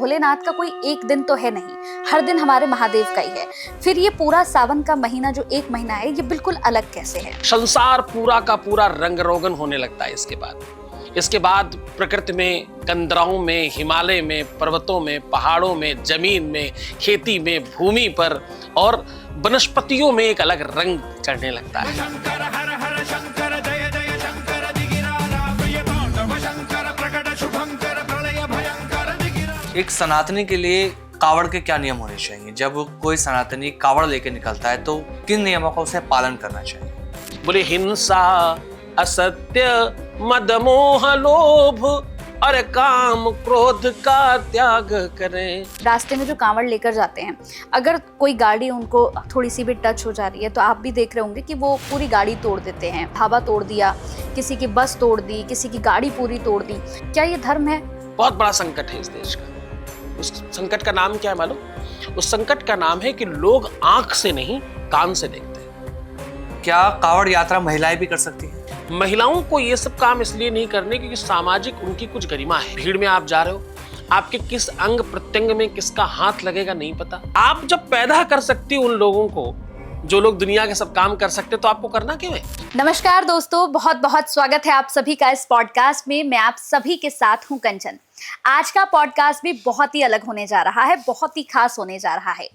भोलेनाथ का कोई एक दिन तो है नहीं, हर दिन हमारे महादेव का ही है। फिर ये पूरा सावन का महीना जो एक महीना है, ये बिल्कुल अलग कैसे है? संसार पूरा का पूरा रंग रोगन होने लगता है इसके बाद प्रकृति में, कंदराओं में, हिमालय में, पर्वतों में, पहाड़ों में, जमीन में, खेती में, भूमि पर और वनस्पतियों में एक अलग रंग चढ़ने लगता है। एक सनातनी के लिए कावड़ के क्या नियम होने चाहिए? जब कोई सनातनी कावड़ लेके निकलता है तो किन नियमों का उसे पालन करना चाहिए? बोले हिंसा, असत्य, मद मोह लोभ और काम क्रोध का त्याग करें। रास्ते में जो कांवड़ लेकर जाते हैं, अगर कोई गाड़ी उनको थोड़ी सी भी टच हो जा रही है तो आप भी देख रहे होंगे कि वो पूरी गाड़ी तोड़ देते हैं। ढाबा तोड़ दिया, किसी की बस तोड़ दी, किसी की गाड़ी पूरी तोड़ दी। क्या ये धर्म है? बहुत बड़ा संकट है इस देश का। उस संकट का नाम क्या है मालूम? उस संकट का नाम है कि लोग आंख से नहीं, कान से देखते हैं। क्या कावड़ यात्रा महिलाएं भी कर सकती हैं? महिलाओं को ये सब काम इसलिए नहीं करने क्योंकि सामाजिक उनकी कुछ गरिमा है। भीड़ में आप जा रहे हो, आपके किस अंग प्रत्यंग में किसका हाथ लगेगा नहीं पता। आप जब पैदा कर सकती हो उन लोगों को जो लोग दुनिया के सब काम कर सकते, तो आपको करना क्यों है? नमस्कार दोस्तों, बहुत बहुत स्वागत है आप सभी का इस पॉडकास्ट में। मैं आप सभी के साथ हूं कंचन। आज का पॉडकास्ट भी बहुत ही अलग होने जा रहा है, बहुत ही खास होने जा रहा है।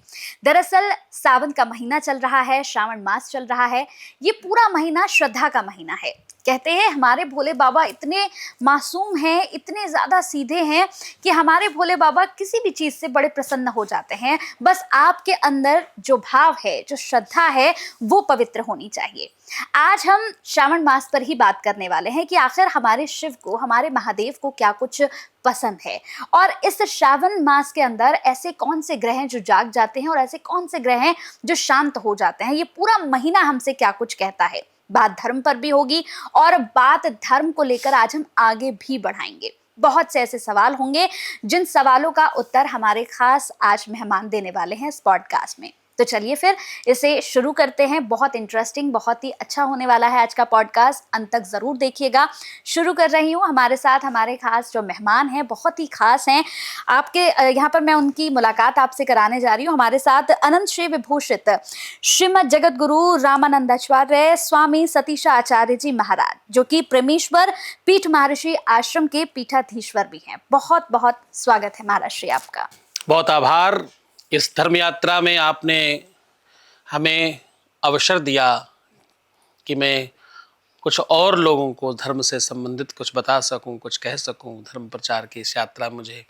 दरअसल सावन का महीना चल रहा है, श्रावण मास चल रहा है। ये पूरा महीना श्रद्धा का महीना है। कहते हैं हमारे भोले बाबा इतने मासूम हैं, इतने ज़्यादा सीधे हैं कि हमारे भोले बाबा किसी भी चीज़ से बड़े प्रसन्न हो जाते हैं। बस आपके अंदर जो भाव है, जो श्रद्धा है, वो पवित्र होनी चाहिए। आज हम श्रावण मास पर ही बात करने वाले हैं कि आखिर हमारे शिव को, हमारे महादेव को क्या कुछ पसंद है और इस श्रावण मास के अंदर ऐसे कौन से ग्रह हैं जो जाग जाते हैं और ऐसे कौन से ग्रह हैं जो शांत हो जाते हैं। ये पूरा महीना हमसे क्या कुछ कहता है। बात धर्म पर भी होगी और बात धर्म को लेकर आज हम आगे भी बढ़ाएंगे। बहुत से ऐसे सवाल होंगे जिन सवालों का उत्तर हमारे खास आज मेहमान देने वाले हैं इस पॉडकास्ट में। तो चलिए फिर इसे शुरू करते हैं। बहुत इंटरेस्टिंग, बहुत ही अच्छा होने वाला है आज का पॉडकास्ट, अंत तक जरूर देखिएगा। शुरू कर रही हूँ। हमारे साथ हमारे खास जो मेहमान हैं, बहुत ही खास हैं। आपके यहाँ पर मैं उनकी मुलाकात आपसे कराने जा रही हूँ। हमारे साथ अनंत श्री विभूषित श्रीमद जगत गुरु रामानंदाचार्य स्वामी सतीशा आचार्य जी महाराज, जो कि प्रेमेश्वर पीठ महर्षि आश्रम के पीठाधीश्वर भी हैं। बहुत बहुत स्वागत है महाराज श्री आपका। बहुत आभार। इस धर्म यात्रा में आपने हमें अवसर दिया कि मैं कुछ और लोगों को धर्म से संबंधित कुछ बता सकूं, कुछ कह सकूं। धर्म प्रचार की इस यात्रा मुझे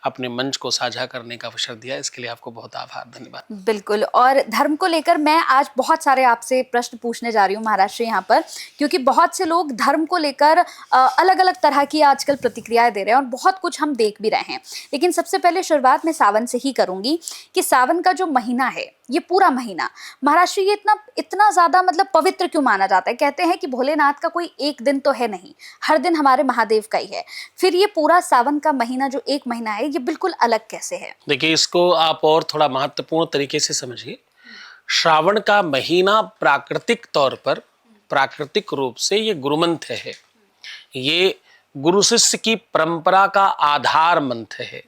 अपने मंच को साझा करने का अवसर दिया, इसके लिए आपको बहुत आभार, धन्यवाद। बिल्कुल। और धर्म को लेकर मैं आज बहुत सारे आपसे प्रश्न पूछने जा रही हूँ महाराज श्री यहाँ पर, क्योंकि बहुत से लोग धर्म को लेकर अलग अलग तरह की आजकल प्रतिक्रियाएं दे रहे हैं और बहुत कुछ हम देख भी रहे हैं। लेकिन सबसे पहले शुरुआत मैं सावन से ही करूंगी कि सावन का जो महीना है, ये पूरा महीना महाराज श्री ये इतना ज्यादा मतलब पवित्र क्यों माना जाता है? कहते हैं कि भोलेनाथ का कोई एक दिन तो है नहीं, हर दिन हमारे महादेव का ही है। फिर ये पूरा सावन का महीना जो एक महीना है, ये बिल्कुल अलग कैसे है? देखिए, इसको आप और थोड़ा महत्वपूर्ण तरीके से समझिए। श्रावण का महीना प्राकृतिक तौर पर, प्राकृतिक रूप से ये गुरु मंत्र है। ये गुरु शिष्य की परंपरा का आधार मंत्र है।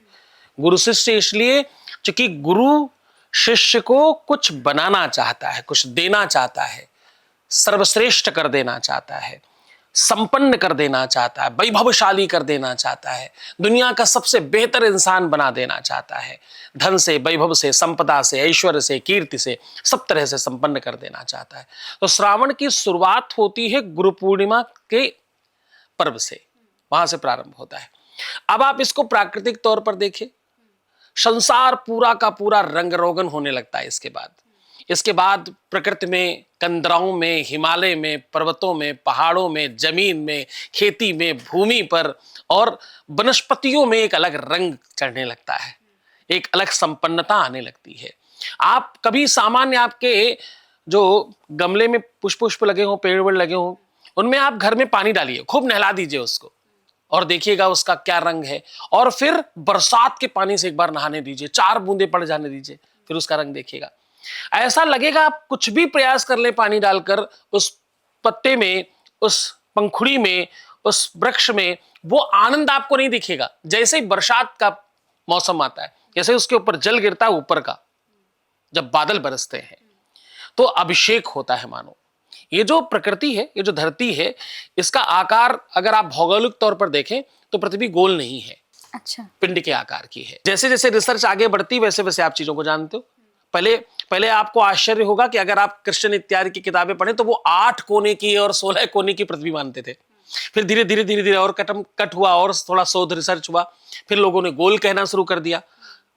गुरु शिष्य इसलिए क्योंकि गुरु शिष्य को कुछ बनाना चाहता है, कुछ देना चाहता है, सर्वश्रेष्ठ कर देना चाहता है, संपन्न कर देना चाहता है, वैभवशाली कर देना चाहता है, दुनिया का सबसे बेहतर इंसान बना देना चाहता है। धन से, वैभव से, संपदा से, ऐश्वर्य से, कीर्ति से, सब तरह से संपन्न कर देना चाहता है। तो श्रावण की शुरुआत होती है गुरु पूर्णिमा के पर्व से, वहां से प्रारंभ होता है। अब आप इसको प्राकृतिक तौर पर देखिए, संसार पूरा का पूरा रंग रोगन होने लगता है इसके बाद प्रकृति में, कंदराओं में, हिमालय में, पर्वतों में, पहाड़ों में, जमीन में, खेती में, भूमि पर और वनस्पतियों में एक अलग रंग चढ़ने लगता है, एक अलग संपन्नता आने लगती है। आप कभी सामान्य आपके जो गमले में पुष्प लगे हों, पेड़ वेड़ लगे हों, उनमें आप घर में पानी डालिए, खूब नहला दीजिए उसको और देखिएगा उसका क्या रंग है। और फिर बरसात के पानी से एक बार नहाने दीजिए, 4 बूंदे पड़ जाने दीजिए, फिर उसका रंग देखिएगा। ऐसा लगेगा आप कुछ भी प्रयास कर ले पानी डालकर उस पत्ते में, उस पंखुड़ी में, उस वृक्ष में, वो आनंद आपको नहीं दिखेगा। जैसे ही बरसात का मौसम आता है, जैसे उसके ऊपर जल गिरता है ऊपर का, जब बादल बरसते हैं तो अभिषेक होता है मानो। ये जो प्रकृति है, ये जो धरती है, इसका आकार अगर आप भौगोलिक तौर पर देखें तो पृथ्वी गोल नहीं है, अच्छा। पिंड के आकार की है। जैसे जैसे रिसर्च आगे बढ़ती वैसे वैसे आप चीजों को जानते हो। पहले पहले आपको आश्चर्य होगा कि अगर आप कृष्ण इत्यादि की किताबें पढ़ें तो वो 8 कोने की और 16 कोने की पृथ्वी मानते थे। फिर धीरे धीरे धीरे धीरे और कट हुआ और थोड़ा शोध रिसर्च हुआ, फिर लोगों ने गोल कहना शुरू कर दिया।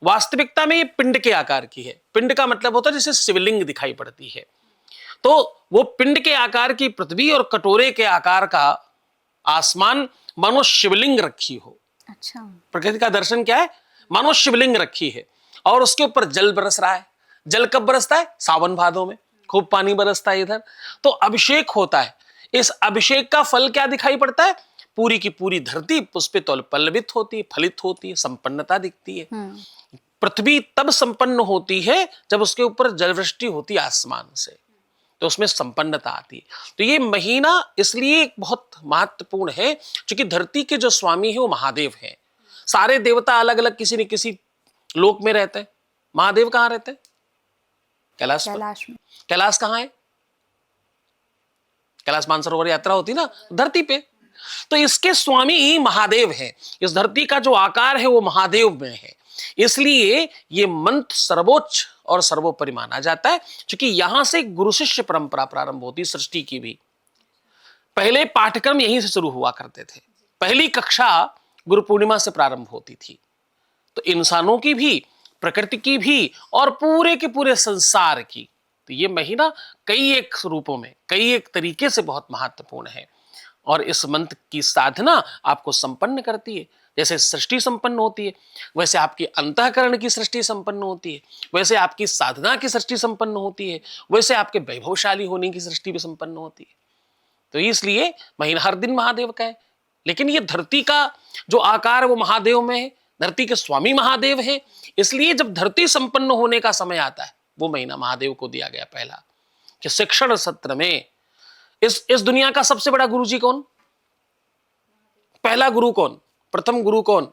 वास्तविकता में ये पिंड के आकार की है। पिंड का मतलब होता है जैसे शिवलिंग दिखाई पड़ती है, तो वो पिंड के आकार की पृथ्वी और कटोरे के आकार का आसमान मानो शिवलिंग रखी हो। अच्छा। प्रकृति का दर्शन क्या है? मानो शिवलिंग रखी है और उसके ऊपर जल बरस रहा है। जल कब बरसता है? सावन भादों में खूब पानी बरसता है इधर, तो अभिषेक होता है। इस अभिषेक का फल क्या दिखाई पड़ता है? पूरी की पूरी धरती पुष्पित और पल्लवित होती है, फलित होती है, संपन्नता दिखती है। पृथ्वी तब संपन्न होती है जब उसके ऊपर जलवृष्टि होती है आसमान से, तो उसमें संपन्नता आती है। तो ये महीना इसलिए बहुत महत्वपूर्ण है क्योंकि धरती के जो स्वामी है वो महादेव हैं। सारे देवता अलग अलग किसी न किसी लोक में रहते हैं। महादेव कहाँ रहते हैं? कैलाश पर। कैलाश में। कैलाश कहाँ है? कैलाश मानसरोवर यात्रा होती ना, धरती पे। तो इसके स्वामी ही महादेव हैं। इस धरती का जो आकार है वो महादेव में है, इसलिए ये मंत्र सर्वोच्च और सर्वोपरि माना जाता है क्योंकि यहां से गुरु शिष्य परंपरा प्रारंभ होती, सृष्टि की भी। पहले पाठ्यक्रम यहीं से शुरू हुआ करते थे। पहली कक्षा गुरु पूर्णिमा से प्रारंभ होती थी। तो इंसानों की भी, प्रकृति की भी और पूरे के पूरे संसार की, तो ये महीना कई एक रूपों में, कई एक तरीके से बहुत महत्वपूर्ण है। और इस मंत्र की साधना आपको संपन्न करती है। जैसे सृष्टि संपन्न होती है, वैसे आपकी अंतःकरण की सृष्टि संपन्न होती है, वैसे आपकी साधना की सृष्टि संपन्न होती है, वैसे आपके वैभवशाली होने की सृष्टि भी संपन्न होती है। तो इसलिए महीना हर दिन महादेव का है, लेकिन ये धरती का जो आकार है वो महादेव में है। धरती के स्वामी महादेव हैं, इसलिए जब धरती संपन्न होने का समय आता है वो महीना महादेव को दिया गया पहला, कि शिक्षण सत्र में इस दुनिया का सबसे बड़ा गुरु जी कौन? पहला गुरु कौन? प्रथम गुरु कौन?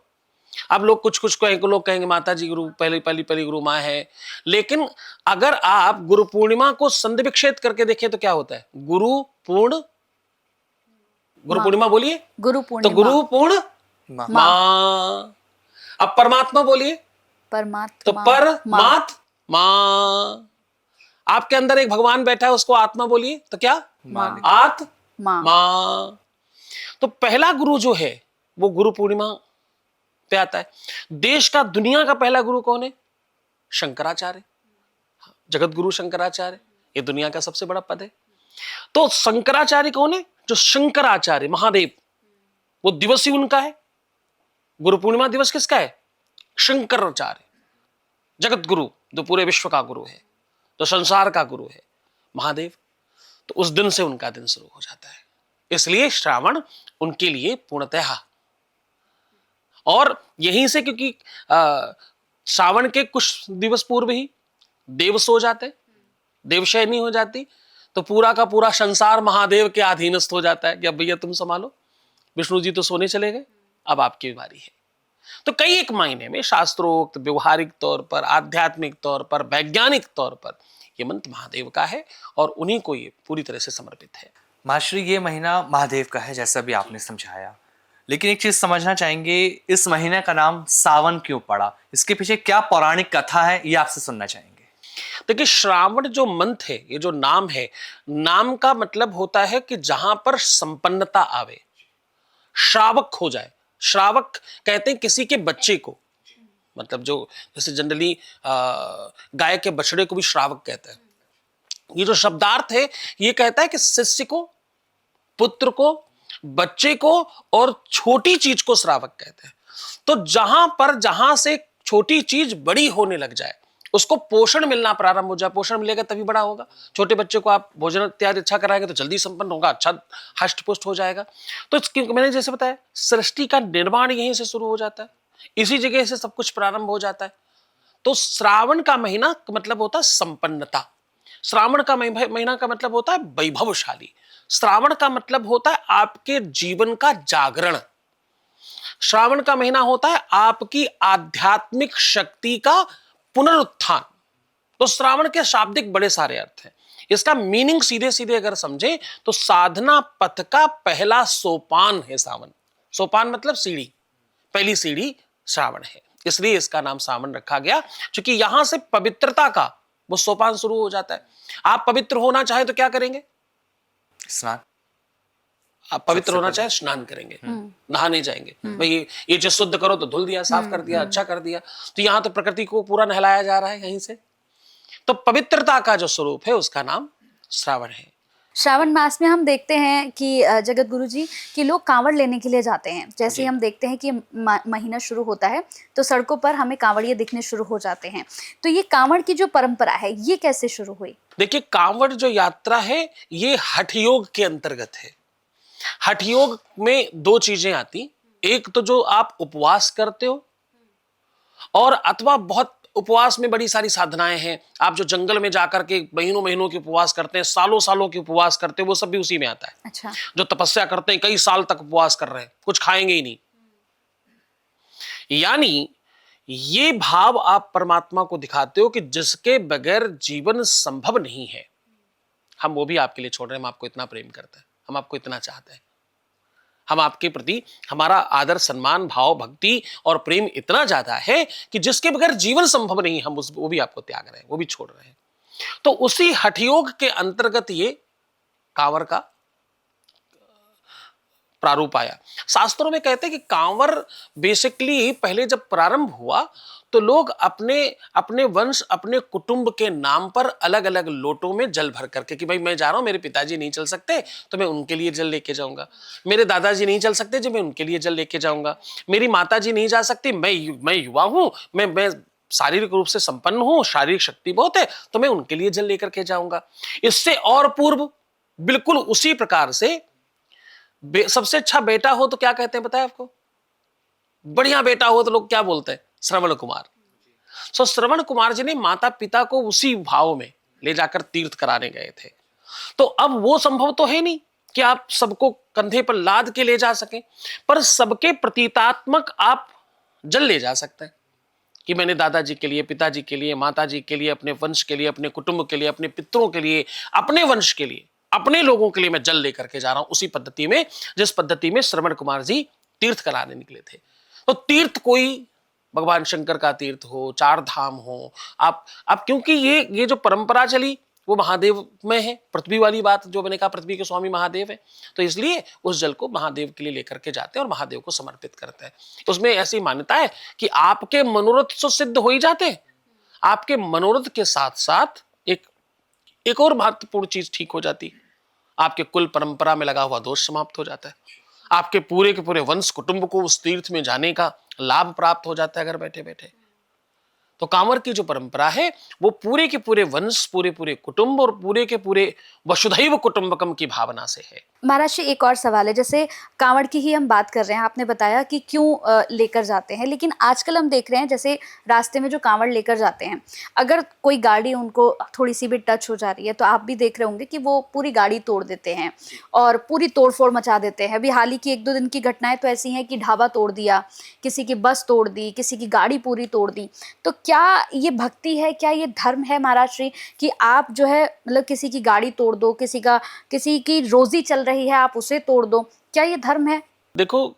अब लोग कुछ कहेंगे, लोग कहेंगे माता जी गुरु, पहली गुरु माँ है। लेकिन अगर आप गुरु पूर्णिमा को संधि विच्छेद करके देखें तो क्या होता है? गुरु पूर्णिमा बोलिए। गुरु तो पूर्णिमा। गुरु पूर्ण माँ। माँ। अब परमात्मा बोलिए। परमात्मा। तो परमात्मा। आपके अंदर एक भगवान बैठा है, उसको आत्मा बोलिए। तो क्या? माँ। माँ। माँ। तो पहला गुरु जो है वो गुरु पूर्णिमा पे आता है। देश का, दुनिया का पहला गुरु कौन है? शंकराचार्य। जगत गुरु शंकराचार्य, ये दुनिया का सबसे बड़ा पद है। तो शंकराचार्य कौन है? जो शंकराचार्य महादेव, वो दिवस ही उनका है। गुरु पूर्णिमा दिवस किसका है? शंकराचार्य, जगत गुरु, जो पूरे विश्व का गुरु है, जो संसार का गुरु है, महादेव। तो उस दिन से उनका दिन शुरू हो जाता है, इसलिए श्रावण उनके लिए पूर्णतः। और यहीं से, क्योंकि श्रावण के कुछ दिवस पूर्व ही देव सो जाते, देवशयनी हो जाती, तो पूरा का पूरा संसार महादेव के अधीनस्थ हो जाता है कि अब भैया तुम संभालो, विष्णु जी तो सोने चले गए, अब आपकी बारी है। तो कई एक मायने में शास्त्रोक्त, व्यवहारिक तौर पर, आध्यात्मिक तौर पर, वैज्ञानिक तौर पर ये मंत्र महादेव का है और उन्हीं को ये पूरी तरह से समर्पित है। माश्री, ये महीना महादेव का है जैसा भी आपने समझाया, लेकिन एक चीज समझना चाहेंगे, इस महीने का नाम सावन क्यों पड़ा? इसके पीछे क्या पौराणिक कथा है, ये आपसे सुनना चाहेंगे। देखिए, श्रावण जो मंत्र है, ये जो नाम है, नाम का मतलब होता है कि जहां पर संपन्नता आवे, श्रावक हो जाए। श्रावक कहते हैं किसी के बच्चे को, मतलब जो जैसे जनरली गाय के बछड़े को भी श्रावक कहते हैं। ये जो शब्दार्थ है ये कहता है कि शिष्य को, पुत्र को, बच्चे को और छोटी चीज को श्रावक कहते हैं। तो जहां से छोटी चीज बड़ी होने लग जाए, उसको पोषण मिलना प्रारंभ हो जाए, पोषण मिलेगा तभी बड़ा होगा। छोटे बच्चे को आप भोजन इत्यादि अच्छा कराएंगे तो जल्दी संपन्न होगा, अच्छा हष्ट पुष्ट हो जाएगा। तो मैंने जैसे बताया, सृष्टि का निर्माण यहीं से शुरू हो जाता है, इसी जगह से सब कुछ प्रारंभ हो जाता है। तो श्रावण का महीना का मतलब होता है संपन्नता। श्रावण का महीना का मतलब होता है वैभवशाली। श्रावण का मतलब होता है आपके जीवन का जागरण। श्रावण का महीना होता है आपकी आध्यात्मिक शक्ति का पुनरुत्थान। तो श्रावण के शाब्दिक बड़े सारे अर्थ हैं। इसका मीनिंग सीधे सीधे अगर समझे तो साधना पथ का पहला सोपान है सावन। सोपान मतलब सीढ़ी, पहली सीढ़ी श्रावण है, इसलिए इसका नाम सावन रखा गया, क्योंकि यहां से पवित्रता का वो सोपान शुरू हो जाता है। आप पवित्र होना चाहे तो क्या करेंगे? स्नान। आप पवित्र होना चाहे स्नान करेंगे, नहाने जाएंगे। भाई ये चीज शुद्ध करो तो धुल दिया, साफ कर दिया, अच्छा कर दिया। तो यहां तो प्रकृति को पूरा नहलाया जा रहा है यहीं से। तो पवित्रता का जो स्वरूप है उसका नाम श्रावण है। श्रावण मास में हम देखते हैं कि जगत गुरु जी कि लोग कांवड़ लेने के लिए जाते हैं। जैसे ही हम देखते हैं कि महीना शुरू होता है तो सड़कों पर हमें कांवड़िए दिखने शुरू हो जाते हैं। तो ये कांवड़ की जो परंपरा है ये कैसे शुरू हुई? देखिए, कांवड़ जो यात्रा है ये हठ योग के अंतर्गत है। हठ योग में दो चीजें आती, एक तो जो आप उपवास करते हो, और अथवा बहुत उपवास में बड़ी सारी साधनाएं हैं। आप जो जंगल में जाकर के महीनों महीनों के उपवास करते हैं, सालों सालों के उपवास करते हैं, वो सब भी उसी में आता है। अच्छा। जो तपस्या करते हैं, कई साल तक उपवास कर रहे हैं, कुछ खाएंगे ही नहीं। यानी ये भाव आप परमात्मा को दिखाते हो कि जिसके बगैर जीवन संभव नहीं है। हम वो भी आपके लिए छोड़ रहे हैं। हम आपको इतना प्रेम करते हैं, हम आपको इतना चाहते हैं, हम आपके प्रति हमारा आदर, सम्मान, भाव, भक्ति और प्रेम इतना ज्यादा है कि जिसके बगैर जीवन संभव नहीं, हम वो भी आपको त्याग रहे हैं, वो भी छोड़ रहे हैं। तो उसी हठ योग के अंतर्गत ये कांवर का प्रारूप आया। शास्त्रों में कहते हैं कि कांवर बेसिकली पहले जब प्रारंभ हुआ तो लोग अपने अपने वंश, अपने कुटुंब के नाम पर अलग अलग लोटों में जल भर करके, कि भाई मैं जा रहा हूं, मेरे पिताजी नहीं चल सकते तो मैं उनके लिए जल लेके जाऊंगा, मेरे दादाजी नहीं चल सकते जो मैं उनके लिए जल लेके जाऊंगा, मेरी माताजी नहीं जा सकती, मैं युवा हूं, मैं शारीरिक रूप से संपन्न हूं, शारीरिक शक्ति बहुत है, तो मैं उनके लिए जल लेकर के जाऊंगा। इससे और पूर्व बिल्कुल उसी प्रकार से सबसे अच्छा बेटा हो तो क्या कहते हैं पता है आपको? बढ़िया बेटा हो तो लोग क्या बोलते हैं? श्रवण कुमार। सो श्रवण कुमार जी ने माता पिता को उसी भाव में ले जाकर तीर्थ कराने गए थे। तो अब वो संभव तो है नहीं कि आप सबको कंधे पर लाद के ले जा सकें, पर सबके प्रतीकात्मक आप जल ले जा सकते हैं कि मैंने दादाजी के लिए, पिताजी के लिए, माताजी के लिए, अपने वंश के लिए, अपने कुटुंब के लिए, अपने पितरों के लिए, अपने वंश के लिए, अपने लोगों के लिए मैं जल लेकर के जा रहा हूं, उसी पद्धति में जिस पद्धति में श्रवण कुमार जी तीर्थ कराने निकले थे। तो तीर्थ कोई भगवान शंकर का तीर्थ हो, चार धाम हो, आप क्योंकि ये जो परंपरा चली वो महादेव में है। पृथ्वी वाली बात जो मैंने कहा, पृथ्वी के स्वामी महादेव है, तो इसलिए उस जल को महादेव के लिए लेकर के जाते हैं और महादेव को समर्पित करते हैं। उसमें ऐसी मान्यता है कि आपके मनोरथ तो सिद्ध हो ही जाते हैं, आपके मनोरथ के साथ साथ एक और महत्वपूर्ण चीज ठीक हो जाती है। आपके कुल परंपरा में लगा हुआ दोष समाप्त हो जाता है, आपके पूरे के पूरे वंश कुटुंब को उस तीर्थ में जाने का लाभ प्राप्त हो जाता है घर बैठे बैठे। तो कांवर की जो परंपरा है वो पूरे के पूरे वंश, पूरे पूरे कुटुंब और पूरे के पूरे वसुधैव कुटुंबकम की भावना से है। महाराज जी, एक और सवाल है। जैसे कांवड़ की ही हम बात कर रहे हैं, आपने बताया कि क्यों लेकर जाते हैं, लेकिन आजकल हम देख रहे हैं जैसे रास्ते में जो कांवड़ लेकर जाते हैं, अगर कोई गाड़ी उनको थोड़ी सी भी टच हो जा रही है तो आप भी देख रहे होंगे कि वो पूरी गाड़ी तोड़ देते हैं और पूरी तोड़फोड़ मचा देते हैं। अभी हाल ही की 1-2 दिन की घटनाएं तो ऐसी हैं कि ढाबा तोड़ दिया, किसी की बस तोड़ दी, किसी की गाड़ी पूरी तोड़ दी। तो क्या ये भक्ति है, क्या ये धर्म है महाराज जी कि आप जो है मतलब किसी की गाड़ी तोड़ दो, किसी की रोजी चल रही है आप उसे तोड़ दो, क्या ये धर्म है? देखो,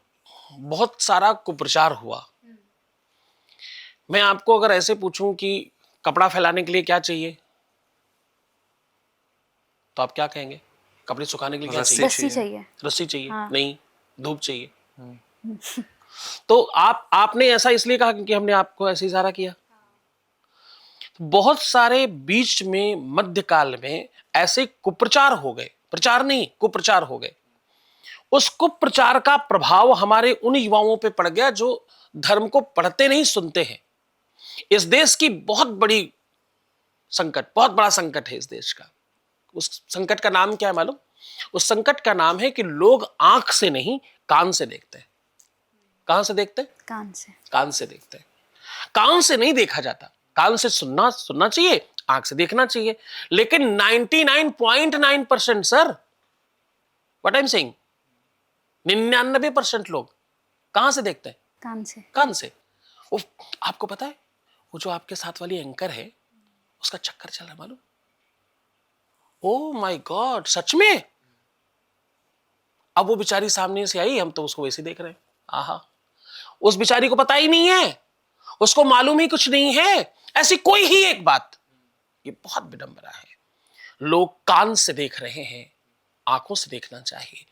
बहुत सारा कुप्रचार हुआ। मैं आपको अगर ऐसे पूछूं कि कपड़ा फैलाने के लिए क्या चाहिए, तो आप क्या कहेंगे? कपड़े सुखाने के लिए क्या चाहिए? रस्सी चाहिए। रस्सी चाहिए? हाँ। नहीं, धूप चाहिए। तो आपने ऐसा इसलिए कहा क्योंकि हमने आपको ऐसे इशारा किया। बहुत सारे बीच में मध्यकाल में ऐसे कुप्रचार हो गए, प्रचार नहीं कुप्रचार हो गए। उस कुप्रचार का प्रभाव हमारे उन युवाओं पे पड़ गया जो धर्म को पढ़ते नहीं, सुनते हैं। इस देश की बहुत बड़ी संकट, बहुत बड़ा संकट है इस देश का। उस संकट का नाम क्या है मालूम? उस संकट का नाम है कि लोग आंख से नहीं कान से देखते हैं। कहां से देखते हैं? कान से। कान से देखते हैं। कान से नहीं देखा जाता। कान से सुनना चाहिए, आंख से देखना चाहिए। लेकिन 99.9% sir, what I am saying, 99% लोग कहां से देखते हैं? कान से। कान से। वो आपको पता है वो जो आपके साथ वाली एंकर है उसका चक्कर चल रहा है मालूम? ओ माय गॉड, सच में? अब वो बेचारी सामने से आई, हम तो उसको वैसे देख रहे हैं। आहा, उस बेचारी को पता ही नहीं है, उसको मालूम ही कुछ नहीं है ऐसी कोई ही एक बात। ये बहुत विडंबना है। लोग कान से देख रहे हैं, आंखों से देखना चाहिए।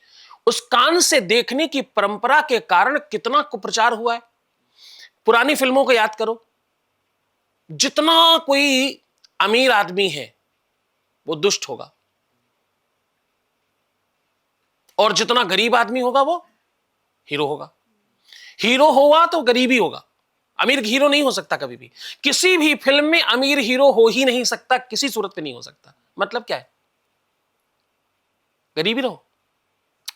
उस कान से देखने की परंपरा के कारण कितना कुप्रचार हुआ है। पुरानी फिल्मों को याद करो, जितना कोई अमीर आदमी है वो दुष्ट होगा और जितना गरीब आदमी होगा वो हीरो होगा। हीरो होगा तो गरीबी होगा, अमीर हीरो नहीं हो सकता कभी भी। किसी भी फिल्म में अमीर हीरो हो ही नहीं सकता, किसी सूरत पे नहीं हो सकता। मतलब क्या है? गरीबी रहो,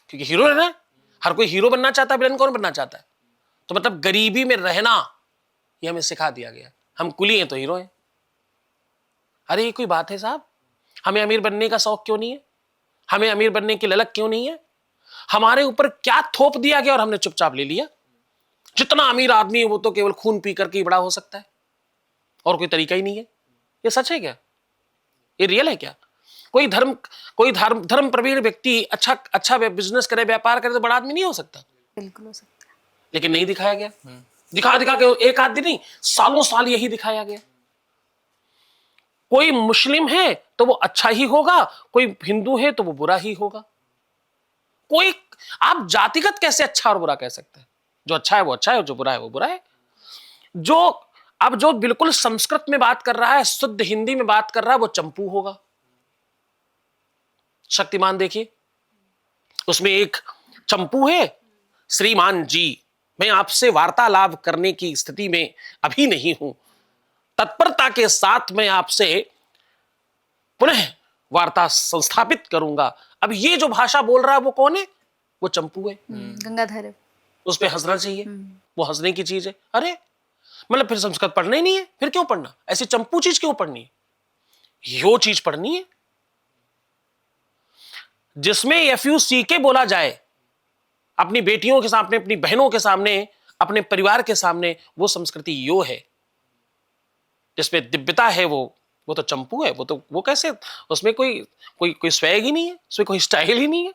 क्योंकि हीरो रहना है। हर कोई हीरो बनना चाहता है, विलन कौन बनना चाहता है? तो मतलब गरीबी में रहना ये हमें सिखा दिया गया। हम कुली हैं तो हीरो हैं। अरे ये कोई बात है साहब? हमें अमीर बनने का शौक क्यों नहीं है? हमें अमीर बनने की ललक क्यों नहीं है? हमारे ऊपर क्या थोप दिया गया और हमने चुपचाप ले लिया? जितना अमीर आदमी है वो तो केवल खून पी करके ही बड़ा हो सकता है और कोई तरीका ही नहीं है। ये सच है क्या? ये रियल है क्या? कोई धर्म प्रवीण व्यक्ति अच्छा बिजनेस करे, व्यापार करे तो बड़ा आदमी नहीं हो सकता? बिल्कुल हो सकता है। लेकिन नहीं दिखाया गया। दिखा के एक आदमी नहीं, सालों साल यही दिखाया गया। कोई मुस्लिम है तो वो अच्छा ही होगा, कोई हिंदू है तो वो बुरा ही होगा। कोई, आप जातिगत कैसे अच्छा और बुरा कह सकते हैं? जो अच्छा है वो अच्छा है और जो बुरा है वो बुरा है। जो बिल्कुल संस्कृत में बात कर रहा है, शुद्ध हिंदी में बात कर रहा है, वो चंपू होगा। शक्तिमान देखिए, उसमें एक चंपू है, श्रीमान जी मैं आपसे वार्तालाप करने की स्थिति में अभी नहीं हूं, तत्परता के साथ मैं आपसे पुनः वार्ता संस्थापित करूंगा। अब ये जो भाषा बोल रहा है वो कौन है? वो चंपू है। गंगाधर है। उस पे हंसना चाहिए, वो हंसने की चीज है। अरे मतलब फिर संस्कृत पढ़ना ही नहीं है, फिर क्यों पढ़ना? ऐसी चंपू चीज क्यों पढ़नी है? यो चीज पढ़नी है जिसमें FUCK बोला जाए अपनी बेटियों के सामने, अपनी बहनों के सामने, अपने परिवार के सामने। वो संस्कृति यो है जिसमें दिव्यता है। वो तो चंपू है। वो कैसे? उसमें कोई स्वैग ही नहीं है, उसमें कोई स्टाइल ही नहीं है।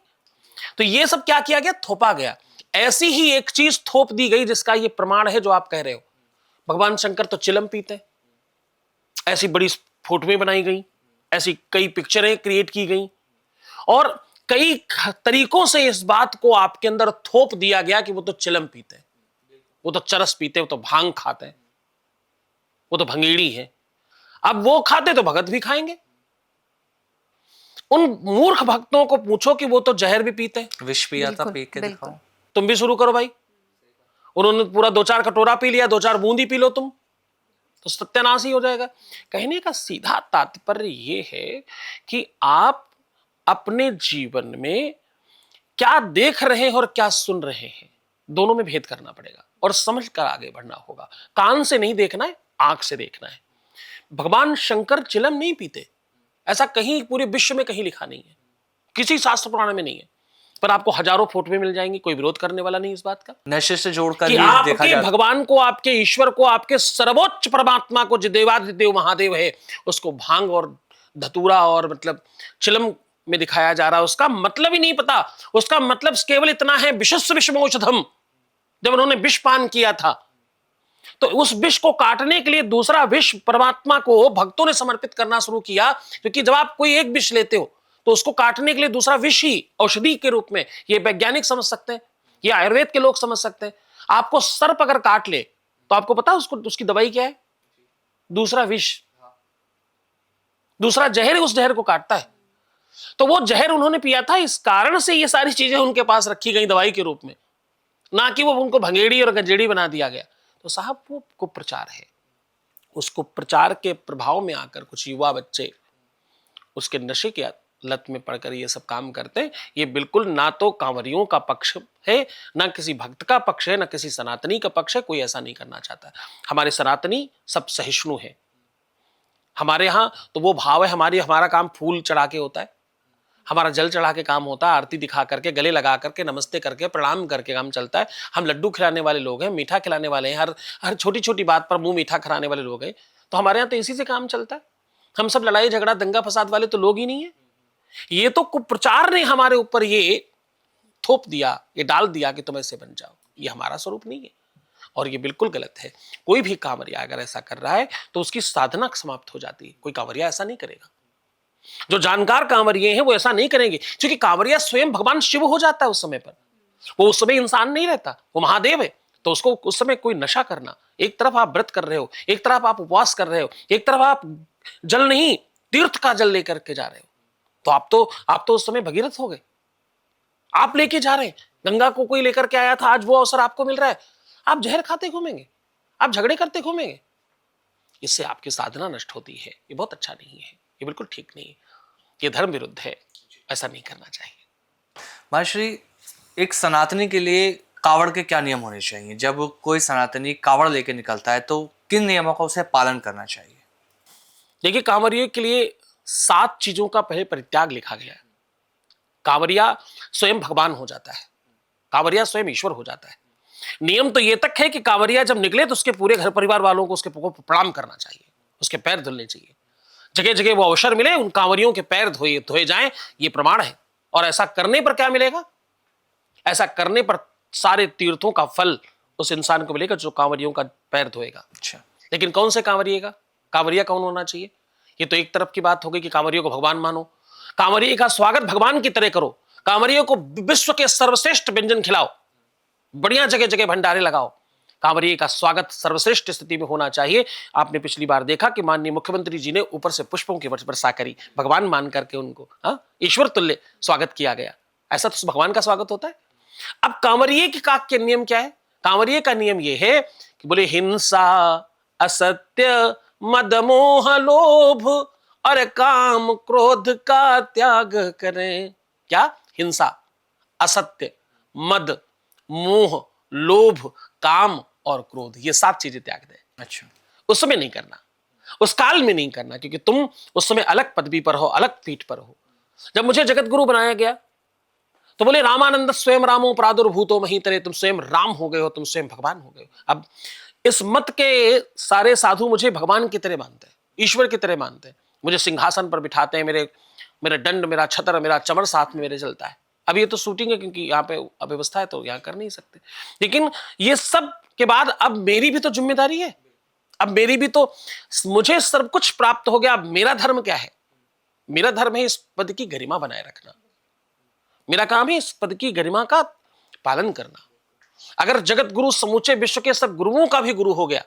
तो ये सब क्या किया गया? थोपा गया। ऐसी ही एक चीज थोप दी गई जिसका ये प्रमाण है जो आप कह रहे हो। भगवान शंकर तो चिलम पीते, ऐसी बड़ी फोटोएं बनाई गई, ऐसी कई पिक्चरें क्रिएट की गई और कई तरीकों से इस बात को आपके अंदर थोप दिया गया कि वो तो चिलम पीते, वो तो चरस पीते, वो तो भांग खाते, वो तो भंगेड़ी है। अब वो खाते तो भगत भी खाएंगे। उन मूर्ख भक्तों को पूछो कि वो तो जहर भी पीते। विष पिया था, पी के दिखाओ। तुम भी शुरू करो भाई। उन्होंने पूरा 2-4 कटोरा पी लिया, 2-4 बूंद ही पी लो तुम, तो सत्यानाश ही हो जाएगा। कहने का सीधा तात्पर्य यह है कि आप अपने जीवन में क्या देख रहे हैं और क्या सुन रहे हैं, दोनों में भेद करना पड़ेगा और समझ कर आगे बढ़ना होगा। कान से नहीं देखना है, आंख से देखना है। भगवान शंकर चिलम नहीं पीते, ऐसा कहीं पूरे विश्व में कहीं लिखा नहीं है, किसी शास्त्र पुराण में नहीं है। पर आपको हजारों फोटोएं मिल जाएंगी, कोई विरोध करने वाला नहीं इस बात का नशे से जोड़कर कि आपके भगवान को, आपके ईश्वर को, आपके सर्वोच्च परमात्मा को, जो देवाधिदेव महादेव है, उसको भांग और धतूरा और मतलब चिलम में दिखाया जा रहा है। उसका मतलब ही नहीं पता। उसका मतलब केवल इतना है, विशस्व विषमौषधम। जब उन्होंने विष पान किया था तो उस विष को काटने के लिए दूसरा विष परमात्मा को भक्तों ने समर्पित करना शुरू किया, क्योंकि जब आप कोई एक विष लेते हो तो उसको काटने के लिए दूसरा विष ही औषधि के रूप में, ये वैज्ञानिक समझ सकते हैं, ये आयुर्वेद के लोग समझ सकते हैं। आपको सर्प अगर काट ले तो आपको पता उसको उसकी दवाई क्या है? दूसरा विष, दूसरा जहर उस जहर को काटता है। तो वो जहर उन्होंने पिया था, इस कारण से ये सारी चीजें उनके पास रखी गई दवाई के रूप में, ना कि वो उनको भंगेड़ी और गंजेड़ी बना दिया गया। तो साहब वो कुप्रचार है। उसको प्रचार के प्रभाव में आकर कुछ युवा बच्चे उसके नशे के लत में पड़कर ये सब काम करते हैं। ये बिल्कुल ना तो कांवरियों का पक्ष है, ना किसी भक्त का पक्ष है, ना किसी सनातनी का पक्ष है। कोई ऐसा नहीं करना चाहता। हमारे सनातनी सब सहिष्णु है। हमारे यहाँ तो वो भाव है, हमारा काम फूल चढ़ा के होता है, हमारा जल चढ़ा के काम होता है, आरती दिखा करके, गले लगा करके, नमस्ते करके, प्रणाम करके काम चलता है। हम लड्डू खिलाने वाले लोग हैं, मीठा खिलाने वाले हैं, हर हर छोटी छोटी बात पर मुंह मीठा कराने वाले लोग हैं। तो हमारे यहाँ तो इसी से काम चलता है। हम सब लड़ाई झगड़ा दंगा फसाद वाले तो लोग ही नहीं है। ये तो कुप्रचार ने हमारे ऊपर ये थोप दिया, ये डाल दिया कि तुम ऐसे बन जाओ। ये हमारा स्वरूप नहीं है और ये बिल्कुल गलत है। कोई भी कांवरिया अगर ऐसा कर रहा है तो उसकी साधना समाप्त हो जाती है। कोई कांवरिया ऐसा नहीं करेगा। जो जानकार कांवरिये हैं वो ऐसा नहीं करेंगे, क्योंकि कांवरिया स्वयं भगवान शिव हो जाता है उस समय पर। वो उस समय इंसान नहीं रहता, वो महादेव है। तो उसको उस समय कोई नशा करना, एक तरफ आप व्रत कर रहे हो, एक तरफ आप उपवास कर रहे हो, एक तरफ आप जल नहीं तीर्थ का जल लेकर के जा रहे हो, तो आप तो उस समय भगीरथ हो गए। आप लेके जा रहे हैं, गंगा को कोई लेकर के आया था, आज वो अवसर आपको मिल रहा है, आप जहर खाते घूमेंगे, आप झगड़े करते घूमेंगे। इससे आपकी साधना नष्ट होती है। ये बहुत अच्छा नहीं है, ये बिल्कुल ठीक नहीं है, ये धर्म विरुद्ध है, ऐसा नहीं करना चाहिए। महर्षि, एक सनातनी के लिए कावड़ के क्या नियम होने चाहिए? जब कोई सनातनी कावड़ लेके निकलता है तो किन नियमों का उसे पालन करना चाहिए? देखिए, कांवरियों के लिए 7 चीजों का पहले परित्याग लिखा गया है। कांवरिया स्वयं भगवान हो जाता है, कांवरिया स्वयं ईश्वर हो जाता है। नियम तो ये तक है कि कांवरिया जब निकले तो उसके पूरे घर परिवार वालों को उसके प्रणाम करना चाहिए, उसके पैर धुलने चाहिए। जगह जगह वो अवसर मिले, उन कांवरियों के पैर धोए जाएं, ये प्रमाण है। और ऐसा करने पर क्या मिलेगा? ऐसा करने पर सारे तीर्थों का फल उस इंसान को मिलेगा जो कांवरियों का पैर धोएगा। अच्छा, लेकिन कौन से कांवरिये का? कांवरिया कौन होना चाहिए? ये तो एक तरफ की बात हो गई कि कांवरियों को भगवान मानो, कांवरिये का स्वागत भगवान की तरह करो, कांवरियों को विश्व के सर्वश्रेष्ठ व्यंजन खिलाओ, बढ़िया जगह जगह भंडारे लगाओ। कांवरिये का स्वागत सर्वश्रेष्ठ स्थिति में होना चाहिए। आपने पिछली बार देखा कि माननीय मुख्यमंत्री जी ने ऊपर से पुष्पों की वर्षा करी, भगवान मान करके उनको ईश्वर तुल्य स्वागत किया गया। ऐसा तो भगवान का स्वागत होता है। अब कांवरिये के नियम क्या है? कांवरिये का नियम यह है कि बोले हिंसा, असत्य, मद मोह लोभ और काम क्रोध का त्याग करें। क्या? हिंसा, असत्य, मद, मोह, लोभ, काम और क्रोध, ये 7 चीजें त्याग दें। अच्छा, उस समय नहीं करना, उस काल में नहीं करना, क्योंकि तुम उस समय अलग पदवी पर हो, अलग पीठ पर हो। जब मुझे जगत गुरु बनाया गया तो बोले रामानंद स्वयं रामो प्रादुर्भूतो महीतरे, तुम स्वयं राम हो गए हो, तुम स्वयं भगवान हो गए हो। अब इस मत के सारे साधु मुझे भगवान की तरह मानते हैं, ईश्वर की तरह मानते हैं। मुझे सिंहासन पर बिठाते हैं, मेरा दंड, मेरा छत्र, मेरा चमर साथ में मेरे चलता है। अब ये तो शूटिंग है, क्योंकि यहाँ पे अव्यवस्था है तो यहाँ कर नहीं सकते। लेकिन ये सब के बाद अब मेरी भी तो जिम्मेदारी है, अब मेरी भी तो, मुझे सब कुछ प्राप्त हो गया। अब मेरा धर्म क्या है? मेरा धर्म है इस पद की गरिमा बनाए रखना। मेरा काम है इस पद की गरिमा का पालन करना। अगर जगत गुरु समूचे विश्व के सब गुरुओं का भी गुरु हो गया,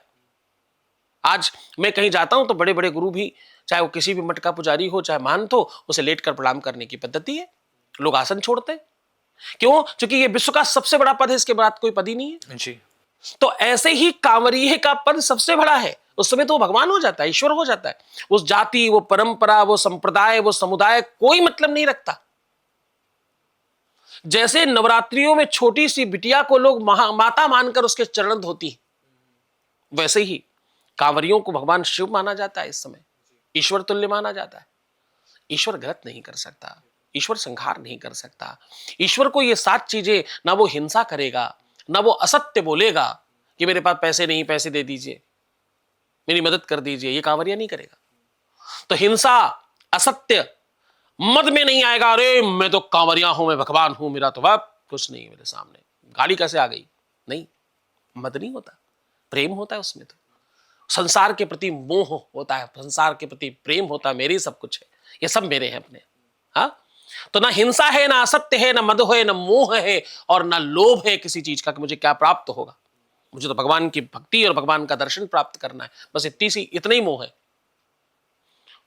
आज मैं कहीं जाता हूं तो बड़े बड़े गुरु भी, चाहे वो किसी भी मठ का पुजारी हो, चाहे महंत हो, उसे लेटकर प्रणाम करने की पद्धति है। लोग आसन छोड़ते हैं, क्यों? क्योंकि ये विश्व का सबसे बड़ा पद है, इसके बाद कोई पद ही नहीं है जी। तो ऐसे ही कांवरिये का पद सबसे बड़ा है। उस समय तो वो भगवान हो जाता है, ईश्वर हो जाता है। उस जाति, वो परंपरा, वो संप्रदाय, वो समुदाय कोई मतलब नहीं रखता। जैसे नवरात्रियों में छोटी सी बिटिया को लोग माता मानकर उसके चरण धोती, वैसे ही कांवरियों को भगवान शिव माना जाता है। इस समय ईश्वर तुल्य माना जाता है। ईश्वर गलत नहीं कर सकता, ईश्वर संहार नहीं कर सकता। ईश्वर को ये 7 चीजें, ना वो हिंसा करेगा, ना वो असत्य बोलेगा कि मेरे पास पैसे नहीं, पैसे दे दीजिए, मेरी मदद कर दीजिए, ये कांवरिया नहीं करेगा। तो हिंसा, असत्य, मद में नहीं आएगा। अरे मैं तो कांवरिया हूं, मैं भगवान हूं, मेरा तो बाप कुछ नहीं है मेरे सामने, गाड़ी कैसे आ गई? नहीं, मद नहीं होता, प्रेम होता है उसमें। तो संसार के प्रति मोह होता है, संसार के प्रति प्रेम होता है, मेरी सब कुछ है, ये सब मेरे हैं अपने। हाँ, तो ना हिंसा है, ना असत्य है, ना मद है, ना मोह है, और ना लोभ है किसी चीज का कि मुझे क्या प्राप्त होगा। मुझे तो भगवान की भक्ति और भगवान का दर्शन प्राप्त करना है, बस इतना ही मोह है।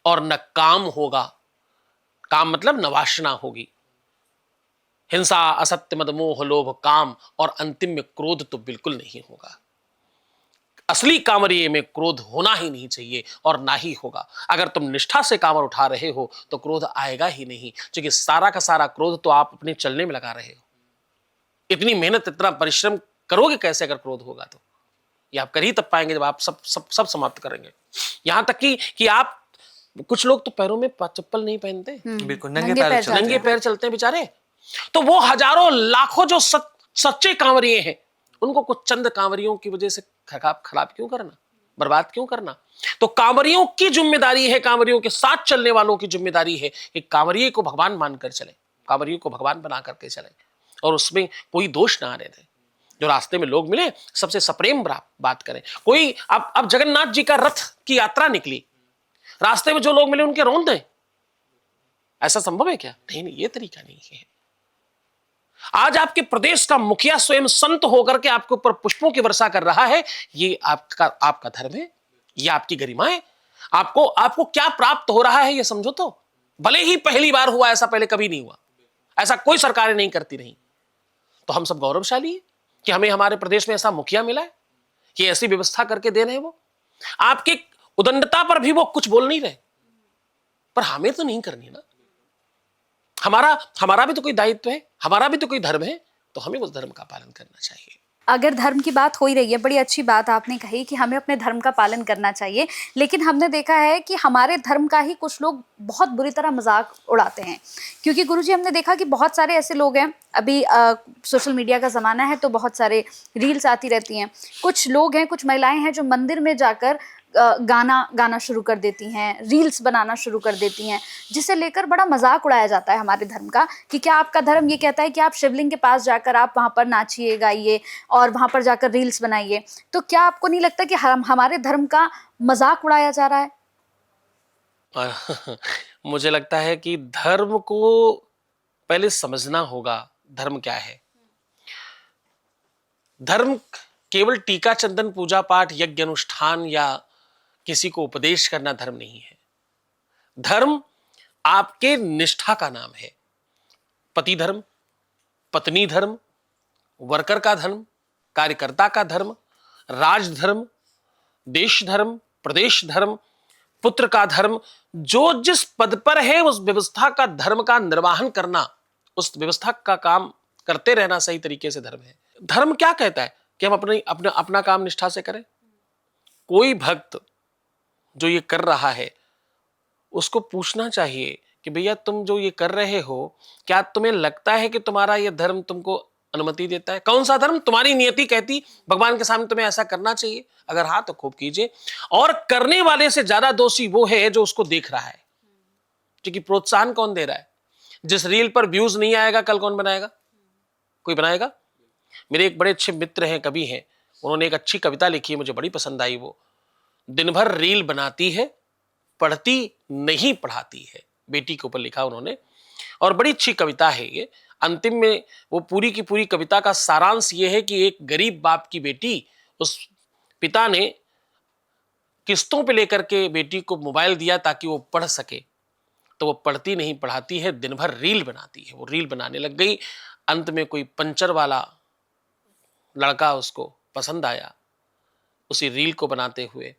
और न काम होगा, काम मतलब न वासना होगी। हिंसा, असत्य, मद, मोह, लोभ, काम, और अंतिम में क्रोध तो बिल्कुल नहीं होगा। असली कांवरिये में क्रोध होना ही नहीं चाहिए और ना ही होगा। अगर तुम निष्ठा से कांवर उठा रहे हो तो क्रोध आएगा ही नहीं, क्योंकि सारा का सारा क्रोध तो आप अपने चलने में लगा रहे हो। इतनी मेहनत, इतना परिश्रम करोगे कैसे अगर क्रोध होगा? तो ये आप कर ही तब पाएंगे जब आप सब समाप्त करेंगे। यहां तक कि आप कुछ लोग तो पैरों में चप्पल नहीं पहनते, बिल्कुल नंगे नंगे पैर पैर चलते नंगे हैं। पैर चलते हैं बेचारे। तो वो हजारों लाखों जो सच्चे कांवरिए हैं, उनको कुछ चंद कांवरियों की वजह से खराब क्यों करना, बर्बाद क्यों करना। तो कांवरियों की जिम्मेदारी है, कांवरियों के साथ चलने वालों की जिम्मेदारी है कि कांवरिये को भगवान मानकर चले, कांवरियों को भगवान बना करके चले, और उसमें कोई दोष ना आने दें। जो रास्ते में लोग मिले सबसे सप्रेम बात करें। कोई अब जगन्नाथ जी का रथ की यात्रा निकली, रास्ते में जो लोग मिले उनके रौंद दें, ऐसा संभव है क्या? नहीं, ये तरीका नहीं है। आज आपके प्रदेश का मुखिया स्वयं संत होकर के आपके ऊपर पुष्पों की वर्षा कर रहा है, ये आपका धर्म है, ये आपकी गरिमा है। आपको क्या प्राप्त हो रहा है ये समझो। तो भले ही पहली बार हुआ, ऐसा पहले कभी नहीं हुआ, ऐसा कोई सरकारें नहीं करती रही। तो हम सब गौरवशाली है कि हमें हमारे प्रदेश में ऐसा मुखिया मिला है, कि ऐसी व्यवस्था करके दे रहे हैं। वो आपकी उदंडता पर भी वो कुछ बोल नहीं रहे, पर हमें तो नहीं करनी ना। हमारा भी तो कोई दायित्व है, हमारा भी तो कोई धर्म है, तो हमें उस धर्म का पालन करना चाहिए। अगर धर्म की बात हो ही रही है, बड़ी अच्छी बात आपने कही कि हमें अपने धर्म का पालन करना चाहिए, लेकिन हमने देखा है कि हमारे धर्म का ही कुछ लोग बहुत बुरी तरह मजाक उड़ाते हैं। क्योंकि गुरुजी हमने देखा कि बहुत सारे ऐसे लोग हैं, अभी सोशल मीडिया का ज़माना है तो बहुत सारे रील्स आती रहती हैं। कुछ लोग हैं, कुछ महिलाएं हैं जो मंदिर में जाकर गाना शुरू कर देती हैं, रील्स बनाना शुरू कर देती हैं, जिसे लेकर बड़ा मजाक उड़ाया जाता है हमारे धर्म का कि क्या आपका धर्म ये कहता है कि आप शिवलिंग के पास जाकर आप वहाँ पर नाचिए, गाइए और वहाँ पर जाकर रील्स बनाइए। तो क्या आपको नहीं लगता कि हमारे धर्म का मजाक उड़ाया जा रहा है? मुझे लगता है कि धर्म को पहले समझना होगा, धर्म क्या है। धर्म केवल टीका चंदन पूजा पाठ यज्ञ अनुष्ठान या किसी को उपदेश करना धर्म नहीं है। धर्म आपके निष्ठा का नाम है। पति धर्म, पत्नी धर्म, वर्कर का धर्म, कार्यकर्ता का धर्म, राज धर्म, देश धर्म, प्रदेश धर्म, पुत्र का धर्म, जो जिस पद पर है उस व्यवस्था का धर्म का निर्वहन करना, उस व्यवस्था का काम करते रहना सही तरीके से धर्म है। धर्म क्या कहता है कि हम अपना काम निष्ठा से करें। कोई भक्त जो ये कर रहा है उसको पूछना चाहिए कि भैया तुम जो ये कर रहे हो, क्या तुम्हें लगता है कि तुम्हारा ये धर्म तुमको अनुमति देता है? कौन सा धर्म? तुम्हारी नियति कहती भगवान के सामने तुम्हें ऐसा करना चाहिए? अगर हाँ तो खूब कीजिए। और करने वाले से ज्यादा दोषी वो है जो उसको देख रहा है, क्योंकि प्रोत्साहन कौन दे रहा है? जिस रील पर व्यूज नहीं आएगा कल कौन बनाएगा? कोई बनाएगा। मेरे एक बड़े अच्छे मित्र हैं, कवि हैं, उन्होंने एक अच्छी कविता लिखी है, मुझे बड़ी पसंद आई। वो दिन भर रील बनाती है, पढ़ती नहीं पढ़ाती है, बेटी के ऊपर लिखा उन्होंने, और बड़ी अच्छी कविता है ये। अंतिम में वो पूरी की पूरी कविता का सारांश ये है कि एक गरीब बाप की बेटी, उस पिता ने किस्तों पे लेकर के बेटी को मोबाइल दिया ताकि वो पढ़ सके, तो वो पढ़ती नहीं पढ़ाती है, दिन भर रील बनाती है। वो रील बनाने लग गई, अंत में कोई पंचर वाला लड़का उसको पसंद आया उसी रील को बनाते हुए,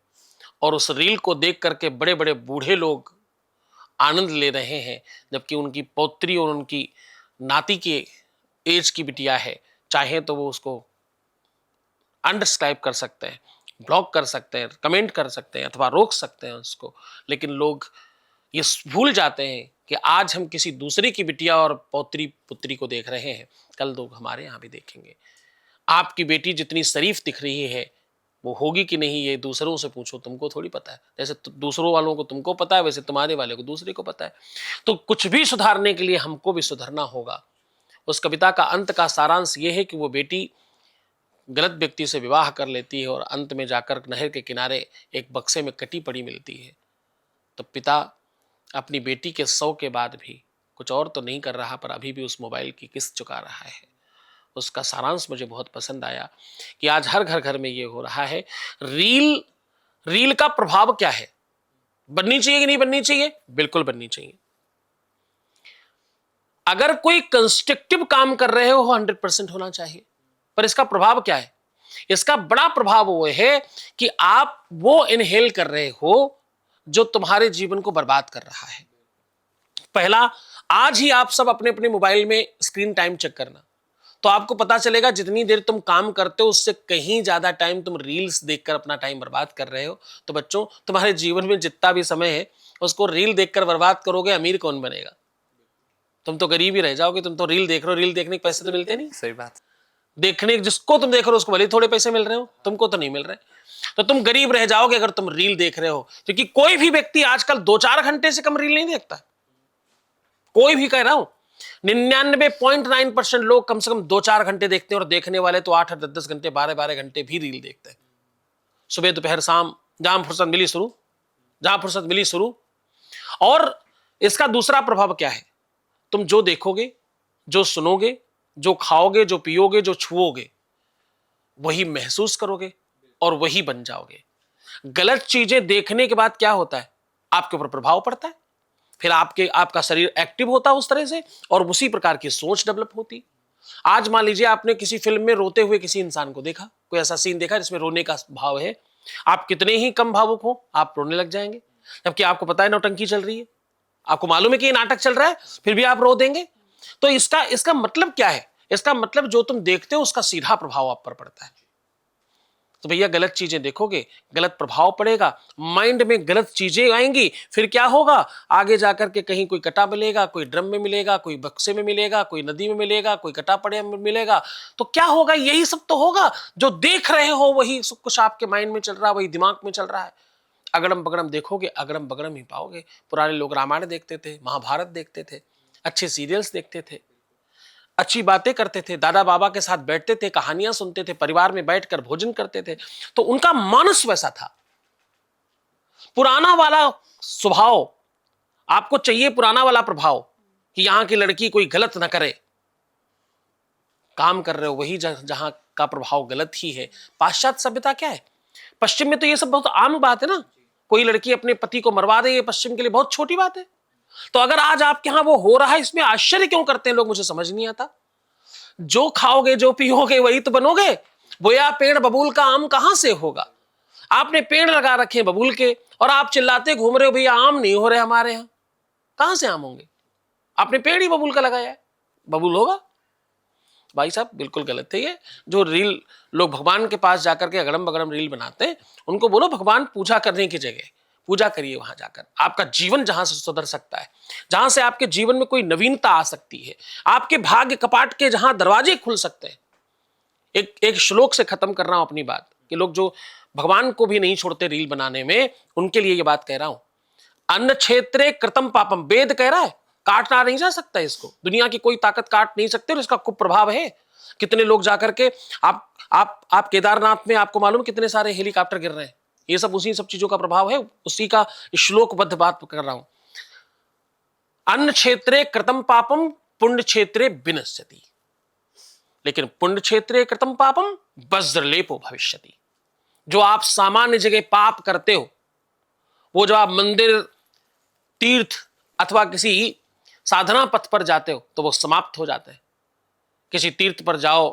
और उस रील को देख करके बड़े बड़े बूढ़े लोग आनंद ले रहे हैं, जबकि उनकी पौत्री और उनकी नाती के एज की बिटिया है। चाहे तो वो उसको अनसब्सक्राइब कर सकते हैं, ब्लॉक कर सकते हैं, कमेंट कर सकते हैं, अथवा रोक सकते हैं उसको, लेकिन लोग ये भूल जाते हैं कि आज हम किसी दूसरे की बिटिया और पौत्री पुत्री को देख रहे हैं, कल लोग हमारे यहाँ भी देखेंगे। आपकी बेटी जितनी शरीफ दिख रही है वो होगी कि नहीं ये दूसरों से पूछो, तुमको थोड़ी पता है। जैसे दूसरों वालों को तुमको पता है, वैसे तुम्हारे वाले को दूसरे को पता है। तो कुछ भी सुधारने के लिए हमको भी सुधरना होगा। उस कविता का अंत का सारांश ये है कि वो बेटी गलत व्यक्ति से विवाह कर लेती है और अंत में जाकर नहर के किनारे एक बक्से में कटी पड़ी मिलती है। तो पिता अपनी बेटी के 100 के बाद भी कुछ और तो नहीं कर रहा, पर अभी भी उस मोबाइल की किस्त चुका रहा है। उसका सारांश मुझे बहुत पसंद आया कि आज हर घर में ये हो रहा है। रील का प्रभाव क्या है? बननी चाहिए कि नहीं बननी चाहिए? बिल्कुल बननी चाहिए। अगर कोई कंस्ट्रक्टिव काम कर रहे हो 100% होना चाहिए, पर इसका प्रभाव क्या है? इसका बड़ा प्रभाव वो है कि आप वो इनहेल कर रहे हो जो तुम्हारे जीवन को बर्बाद कर रहा है। पहला, आज ही आप सब अपने अपने मोबाइल में स्क्रीन टाइम चेक करना, तो आपको पता चलेगा जितनी देर तुम काम करते हो उससे कहीं ज्यादा टाइम तुम रील्स देखकर अपना टाइम बर्बाद कर रहे हो। तो बच्चों, तुम्हारे जीवन में जितना भी समय है उसको रील देखकर बर्बाद करोगे, अमीर कौन बनेगा? तुम तो गरीब ही रह जाओगे। तुम तो रील देख रहे हो, रील देखने के पैसे तो मिलते नहीं। सही बात। देखने जिसको तुम देख रहे हो उसको भले थोड़े पैसे मिल रहे हो, तुमको तो नहीं मिल रहे। तो तुम गरीब रह जाओगे अगर तुम रील देख रहे हो, क्योंकि कोई भी व्यक्ति आजकल 2-4 घंटे से कम रील नहीं देखता। कोई भी, कह रहा हूं 99.9% लोग कम से कम 2-4 घंटे देखते हैं, और देखने वाले तो 8-8, 10-10 घंटे, 12-12 घंटे भी रील देखते हैं। सुबह दोपहर शाम, जहां फुर्सत मिली शुरू। और इसका दूसरा प्रभाव क्या है? तुम जो देखोगे, जो सुनोगे, जो खाओगे, जो पियोगे, जो छुओगे, वही महसूस करोगे और वही बन जाओगे। गलत चीजें देखने के बाद क्या होता है? आपके ऊपर प्रभाव पड़ता है, फिर आपका शरीर एक्टिव होता है उस तरह से, और उसी प्रकार की सोच डेवलप होती। आज मान लीजिए आपने किसी फिल्म में रोते हुए किसी इंसान को देखा, कोई ऐसा सीन देखा जिसमें रोने का भाव है, आप कितने ही कम भावुक हो, आप रोने लग जाएंगे, जबकि आपको पता है नौटंकी चल रही है, आपको मालूम है कि ये नाटक चल रहा है, फिर भी आप रो देंगे। तो इसका मतलब क्या है? इसका मतलब जो तुम देखते हो उसका सीधा प्रभाव आप पर पड़ता है। तो भैया, गलत चीजें देखोगे, गलत प्रभाव पड़ेगा, माइंड में गलत चीजें आएंगी, फिर क्या होगा? आगे जाकर के कहीं कोई कटा मिलेगा, कोई ड्रम में मिलेगा, कोई बक्से में मिलेगा, कोई नदी में मिलेगा, कोई कटा पड़े में मिलेगा। तो क्या होगा? यही सब तो होगा। जो देख रहे हो वही सब कुछ आपके माइंड में चल रहा है, वही दिमाग में चल रहा है। अगड़म बगड़म देखोगे, अगड़म बगड़म ही पाओगे। पुराने लोग रामायण देखते थे, महाभारत देखते थे, अच्छे सीरियल्स देखते थे, अच्छी बातें करते थे, दादा बाबा के साथ बैठते थे, कहानियां सुनते थे, परिवार में बैठकर भोजन करते थे। तो उनका मानस वैसा था, पुराना वाला स्वभाव। आपको चाहिए पुराना वाला प्रभाव कि यहां की लड़की कोई गलत ना करे। काम कर रहे हो वही जहां का प्रभाव गलत ही है। पाश्चात्य सभ्यता क्या है? पश्चिम में तो ये सब बहुत आम बात है ना। कोई लड़की अपने पति को मरवा दे, ये पश्चिम के लिए बहुत छोटी बात है। तो अगर आज आपके यहां वो हो रहा है, इसमें आश्चर्य क्यों करते हैं लोग? मुझे समझ नहीं आता। जो खाओगे, जो पियोगे, वही तो बनोगे। बोया पेड़ बबूल का आम कहां से होगा? आपने पेड़ लगा रखे हैं बबूल के, और आप चिल्लाते घूम रहे हो भैया आम नहीं हो रहे हमारे यहां। कहां से आम होंगे? आपने पेड़ ही बबूल का लगाया है, बबूल होगा? भाई साहब, बिल्कुल गलत है ये। जो रील लोग भगवान के पास जाकर के अगड़म बगड़म रील बनाते हैं, उनको बोलो भगवान पूजा करने की जगह पूजा करिए। वहां जाकर आपका जीवन जहां से सुधर सकता है, जहां से आपके जीवन में कोई नवीनता आ सकती है, आपके भाग्य कपाट के जहां दरवाजे खुल सकते हैं। एक श्लोक से खत्म कर रहा हूं अपनी बात, कि लोग जो भगवान को भी नहीं छोड़ते रील बनाने में, उनके लिए ये बात कह रहा हूं। अन्न क्षेत्रे कृतम पापम, वेद कह रहा है, काटना नहीं जा सकता इसको। दुनिया की कोई ताकत काट नहीं सकते, और इसका कुप्रभाव है। कितने लोग जाकर के आप केदारनाथ में, आपको मालूम कितने सारे हेलीकॉप्टर गिर रहे हैं? ये सब उसी सब चीजों का प्रभाव है। उसी का श्लोकबद्ध बात कर रहा हूं। अन्न क्षेत्रे कृतम पापम पुण्य क्षेत्रे विनश्यति, लेकिन पुण्य क्षेत्रे कृतम पापम वज्रलेपो भविष्यति। जो आप सामान्य जगह पाप करते हो, वो जो आप मंदिर, तीर्थ अथवा किसी साधना पथ पर जाते हो, तो वो समाप्त हो जाते हैं। किसी तीर्थ पर जाओ,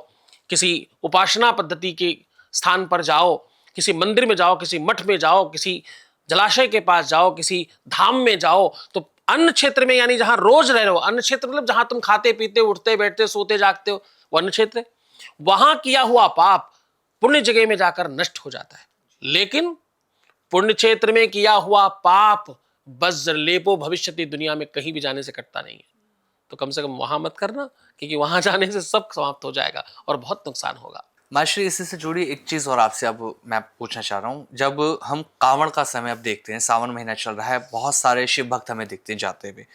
किसी उपासना पद्धति के स्थान पर जाओ, किसी मंदिर में जाओ, किसी मठ में जाओ, किसी जलाशय के पास जाओ, किसी धाम में जाओ, तो अन्न क्षेत्र में, यानी जहां रोज रह रहे हो, अन्न क्षेत्र मतलब जहां तुम खाते पीते, उठते बैठते, सोते जागते हो, वो अन्न क्षेत्र है। वहां किया हुआ पाप पुण्य जगह में जाकर नष्ट हो जाता है। लेकिन पुण्य क्षेत्र में किया हुआ पाप वज्रलेपो भविष्यति, दुनिया में कहीं भी जाने से कटता नहीं है। तो कम से कम वहां मत करना, क्योंकि वहां जाने से सब समाप्त हो जाएगा और बहुत नुकसान होगा। मास्टर, इसी से जुड़ी एक चीज और आपसे अब मैं पूछना चाह रहा हूँ। जब हम कांवड़ का समय अब देखते हैं, सावन महीना चल रहा है, बहुत सारे शिव भक्त हमें दिखते हैं जाते हुए।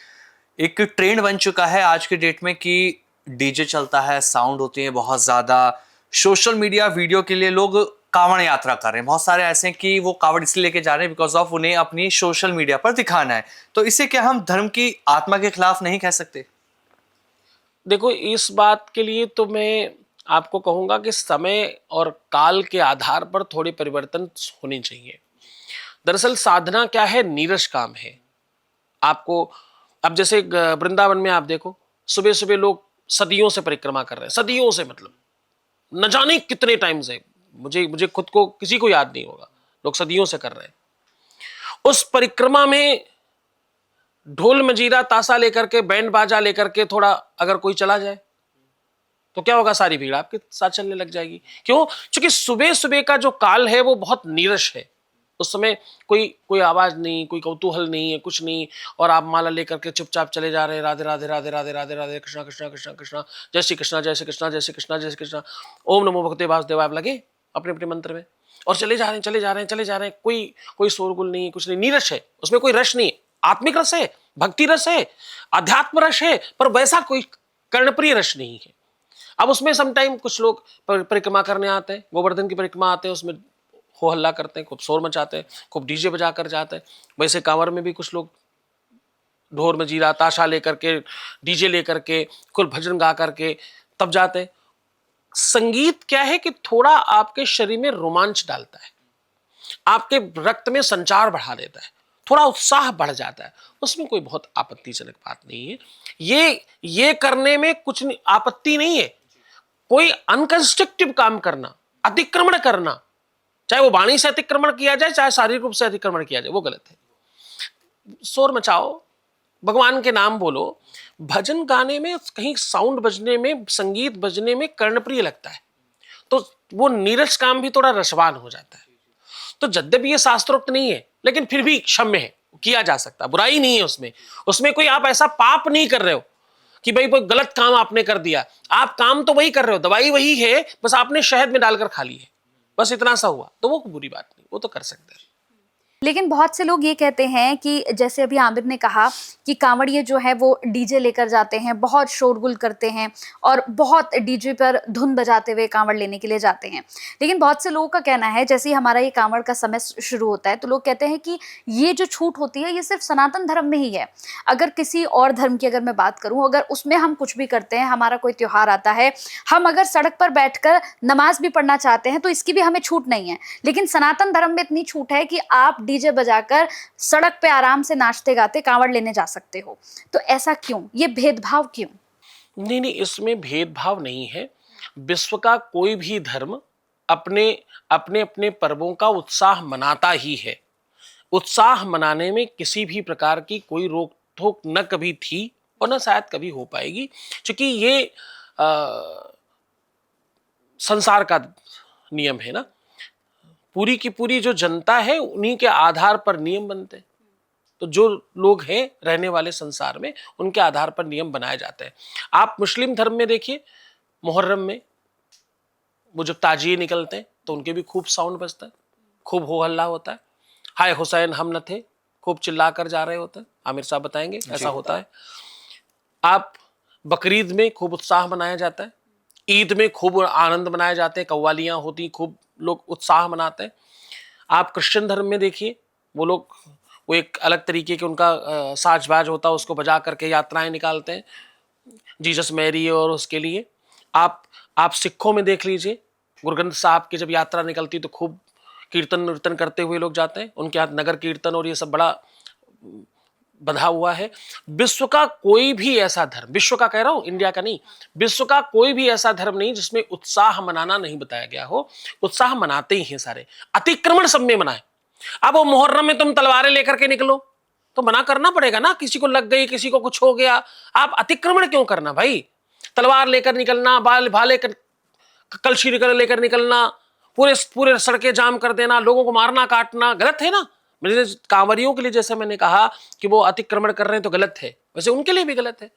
एक ट्रेंड बन चुका है आज के डेट में कि डीजे चलता है, साउंड होती है बहुत ज्यादा, सोशल मीडिया वीडियो के लिए लोग कांवड़ यात्रा कर रहे हैं। बहुत सारे ऐसे हैं कि वो कांवड़ इसलिए लेके जा रहे हैं बिकॉज ऑफ उन्हें अपनी सोशल मीडिया पर दिखाना है। तो इसे क्या हम धर्म की आत्मा के खिलाफ नहीं कह सकते? देखो, इस बात के लिए तो मैं आपको कहूंगा कि समय और काल के आधार पर थोड़े परिवर्तन होने चाहिए। दरअसल साधना क्या है? नीरस काम है। आपको अब जैसे वृंदावन में आप देखो, सुबह सुबह लोग सदियों से परिक्रमा कर रहे हैं, सदियों से, मतलब न जाने कितने टाइम से, मुझे खुद को किसी को याद नहीं होगा, लोग सदियों से कर रहे हैं। उस परिक्रमा में ढोल मजीरा ताशा लेकर के, बैंड बाजा लेकर के थोड़ा अगर कोई चला जाए, तो क्या होगा, सारी भीड़ आपके साथ चलने लग जाएगी। क्यों? क्योंकि सुबह सुबह का जो काल है वो बहुत नीरस है। उस समय कोई कोई आवाज नहीं, कोई कौतूहल नहीं है, कुछ नहीं, और आप माला लेकर के चुपचाप चले जा रहे हैं, राधे राधे राधे राधे राधे राधे, कृष्णा कृष्णा कृष्णा कृष्णा, जय श्री कृष्णा जय श्री कृष्णा जय श्री कृष्णा जय श्री कृष्णा, ओम नमो भगवते वासुदेवाय, आप लगे अपने अपने मंत्र में और चले जा रहे हैं चले जा रहे हैं चले जा रहे हैं। कोई कोई शोरगुल नहीं है, कुछ नहीं, नीरस है, उसमें कोई रस नहीं है। आत्मिक रस है, भक्ति रस है, अध्यात्म रस है, पर वैसा कोई कर्णप्रिय रस नहीं है। अब उसमें समटाइम कुछ लोग परिक्रमा करने आते हैं, गोवर्धन की परिक्रमा आते हैं, उसमें हो हल्ला करते हैं, खूब शोर मचाते हैं, खूब डीजे बजा कर जाते हैं। वैसे कांवर में भी कुछ लोग ढोर मजीरा ताशा लेकर के, डीजे लेकर के, कुल भजन गा करके तब जाते हैं। संगीत क्या है कि थोड़ा आपके शरीर में रोमांच डालता है, आपके रक्त में संचार बढ़ा देता है, थोड़ा उत्साह बढ़ जाता है, उसमें कोई बहुत आपत्तिजनक बात नहीं है। ये करने में कुछ नहीं, आपत्ति नहीं है। कोई अनकंस्ट्रक्टिव काम करना, अतिक्रमण करना, चाहे वो वाणी से अतिक्रमण किया जाए, चाहे शारीरिक रूप से अतिक्रमण किया जाए, वो गलत है। शोर मचाओ, भगवान के नाम बोलो, भजन गाने में कहीं साउंड बजने में, संगीत बजने में कर्णप्रिय लगता है, तो वो नीरस काम भी थोड़ा रसवान हो जाता है। तो यद्यपि ये शास्त्रोक्त नहीं है, लेकिन फिर भी क्षम्य है, किया जा सकता, बुराई नहीं है उसमें। उसमें कोई आप ऐसा पाप नहीं कर रहे हो कि भाई कोई गलत काम आपने कर दिया। आप काम तो वही कर रहे हो, दवाई वही है, बस आपने शहद में डालकर खा ली है, बस इतना सा हुआ, तो वो बुरी बात नहीं, वो तो कर सकते हैं। लेकिन बहुत से लोग ये कहते हैं कि जैसे अभी आमिर ने कहा कि कांवड़िए जो है वो डीजे लेकर जाते हैं, बहुत शोरगुल करते हैं और बहुत डीजे पर धुन बजाते हुए कांवड़ लेने के लिए जाते हैं। लेकिन बहुत से लोगों का कहना है, जैसे ही हमारा ये कांवड़ का समय शुरू होता है तो लोग कहते हैं कि ये जो छूट होती है ये सिर्फ सनातन धर्म में ही है। अगर किसी और धर्म की अगर मैं बात करूँ, अगर उसमें हम कुछ भी करते हैं, हमारा कोई त्यौहार आता है, हम अगर सड़क पर बैठकर नमाज भी पढ़ना चाहते हैं तो इसकी भी हमें छूट नहीं है। लेकिन सनातन धर्म में इतनी छूट है कि आप डीजे बजाकर सड़क पे आराम से नाचते गाते कांवड़ लेने जा सकते हो। तो ऐसा क्यों, ये भेदभाव क्यों? नहीं, इसमें भेदभाव नहीं है। विश्व का कोई भी धर्म अपने अपने अपने पर्वों का उत्साह मनाता ही है। उत्साह मनाने में किसी भी प्रकार की कोई रोक टोक न कभी थी और न शायद कभी हो पाएगी, क्योंकि ये संसार का नियम है ना। पूरी की पूरी जो जनता है उन्हीं के आधार पर नियम बनते हैं। तो जो लोग हैं रहने वाले संसार में, उनके आधार पर नियम बनाए जाते हैं। आप मुस्लिम धर्म में देखिए, मुहर्रम में वो जब ताजिए निकलते हैं तो उनके भी खूब साउंड बजता है, खूब हो हल्ला होता है, हाय हुसैन हम न थे, खूब चिल्ला कर जा रहे होते हैं। आमिर साहब बताएंगे, ऐसा होता है। आप बकरीद में खूब उत्साह मनाया जाता है, ईद में खूब आनंद मनाए जाते हैं, कव्वालियाँ होती, खूब लोग उत्साह मनाते हैं। आप क्रिश्चियन धर्म में देखिए, वो लोग वो एक अलग तरीके के उनका साजबाज होता है, उसको बजा करके यात्राएं निकालते हैं जीसस मैरी और उसके लिए। आप सिखों में देख लीजिए, गुरु ग्रंथ साहब की जब यात्रा निकलती तो खूब कीर्तन नृतन करते हुए लोग जाते हैं, उनके हाथ नगर कीर्तन और ये सब बड़ा बंधा हुआ है। विश्व का कोई भी ऐसा धर्म, विश्व का कह रहा हूं, इंडिया का नहीं, विश्व का कोई भी ऐसा धर्म नहीं जिसमें उत्साह मनाना नहीं बताया गया हो। उत्साह मनाते ही हैं सारे, अतिक्रमण सब में मनाए। अब वो मुहर्रम में तुम तलवारें लेकर के निकलो तो मना करना पड़ेगा ना, किसी को लग गई, किसी को कुछ हो गया, आप अतिक्रमण क्यों करना भाई? तलवार लेकर निकलना, भाले कलशी लेकर निकलना, पूरे सड़कें जाम कर देना, लोगों को मारना काटना गलत है ना। मेरे कांवरियों के लिए जैसे मैंने कहा कि वो अतिक्रमण कर रहे हैं तो गलत है, वैसे उनके लिए भी गलत है।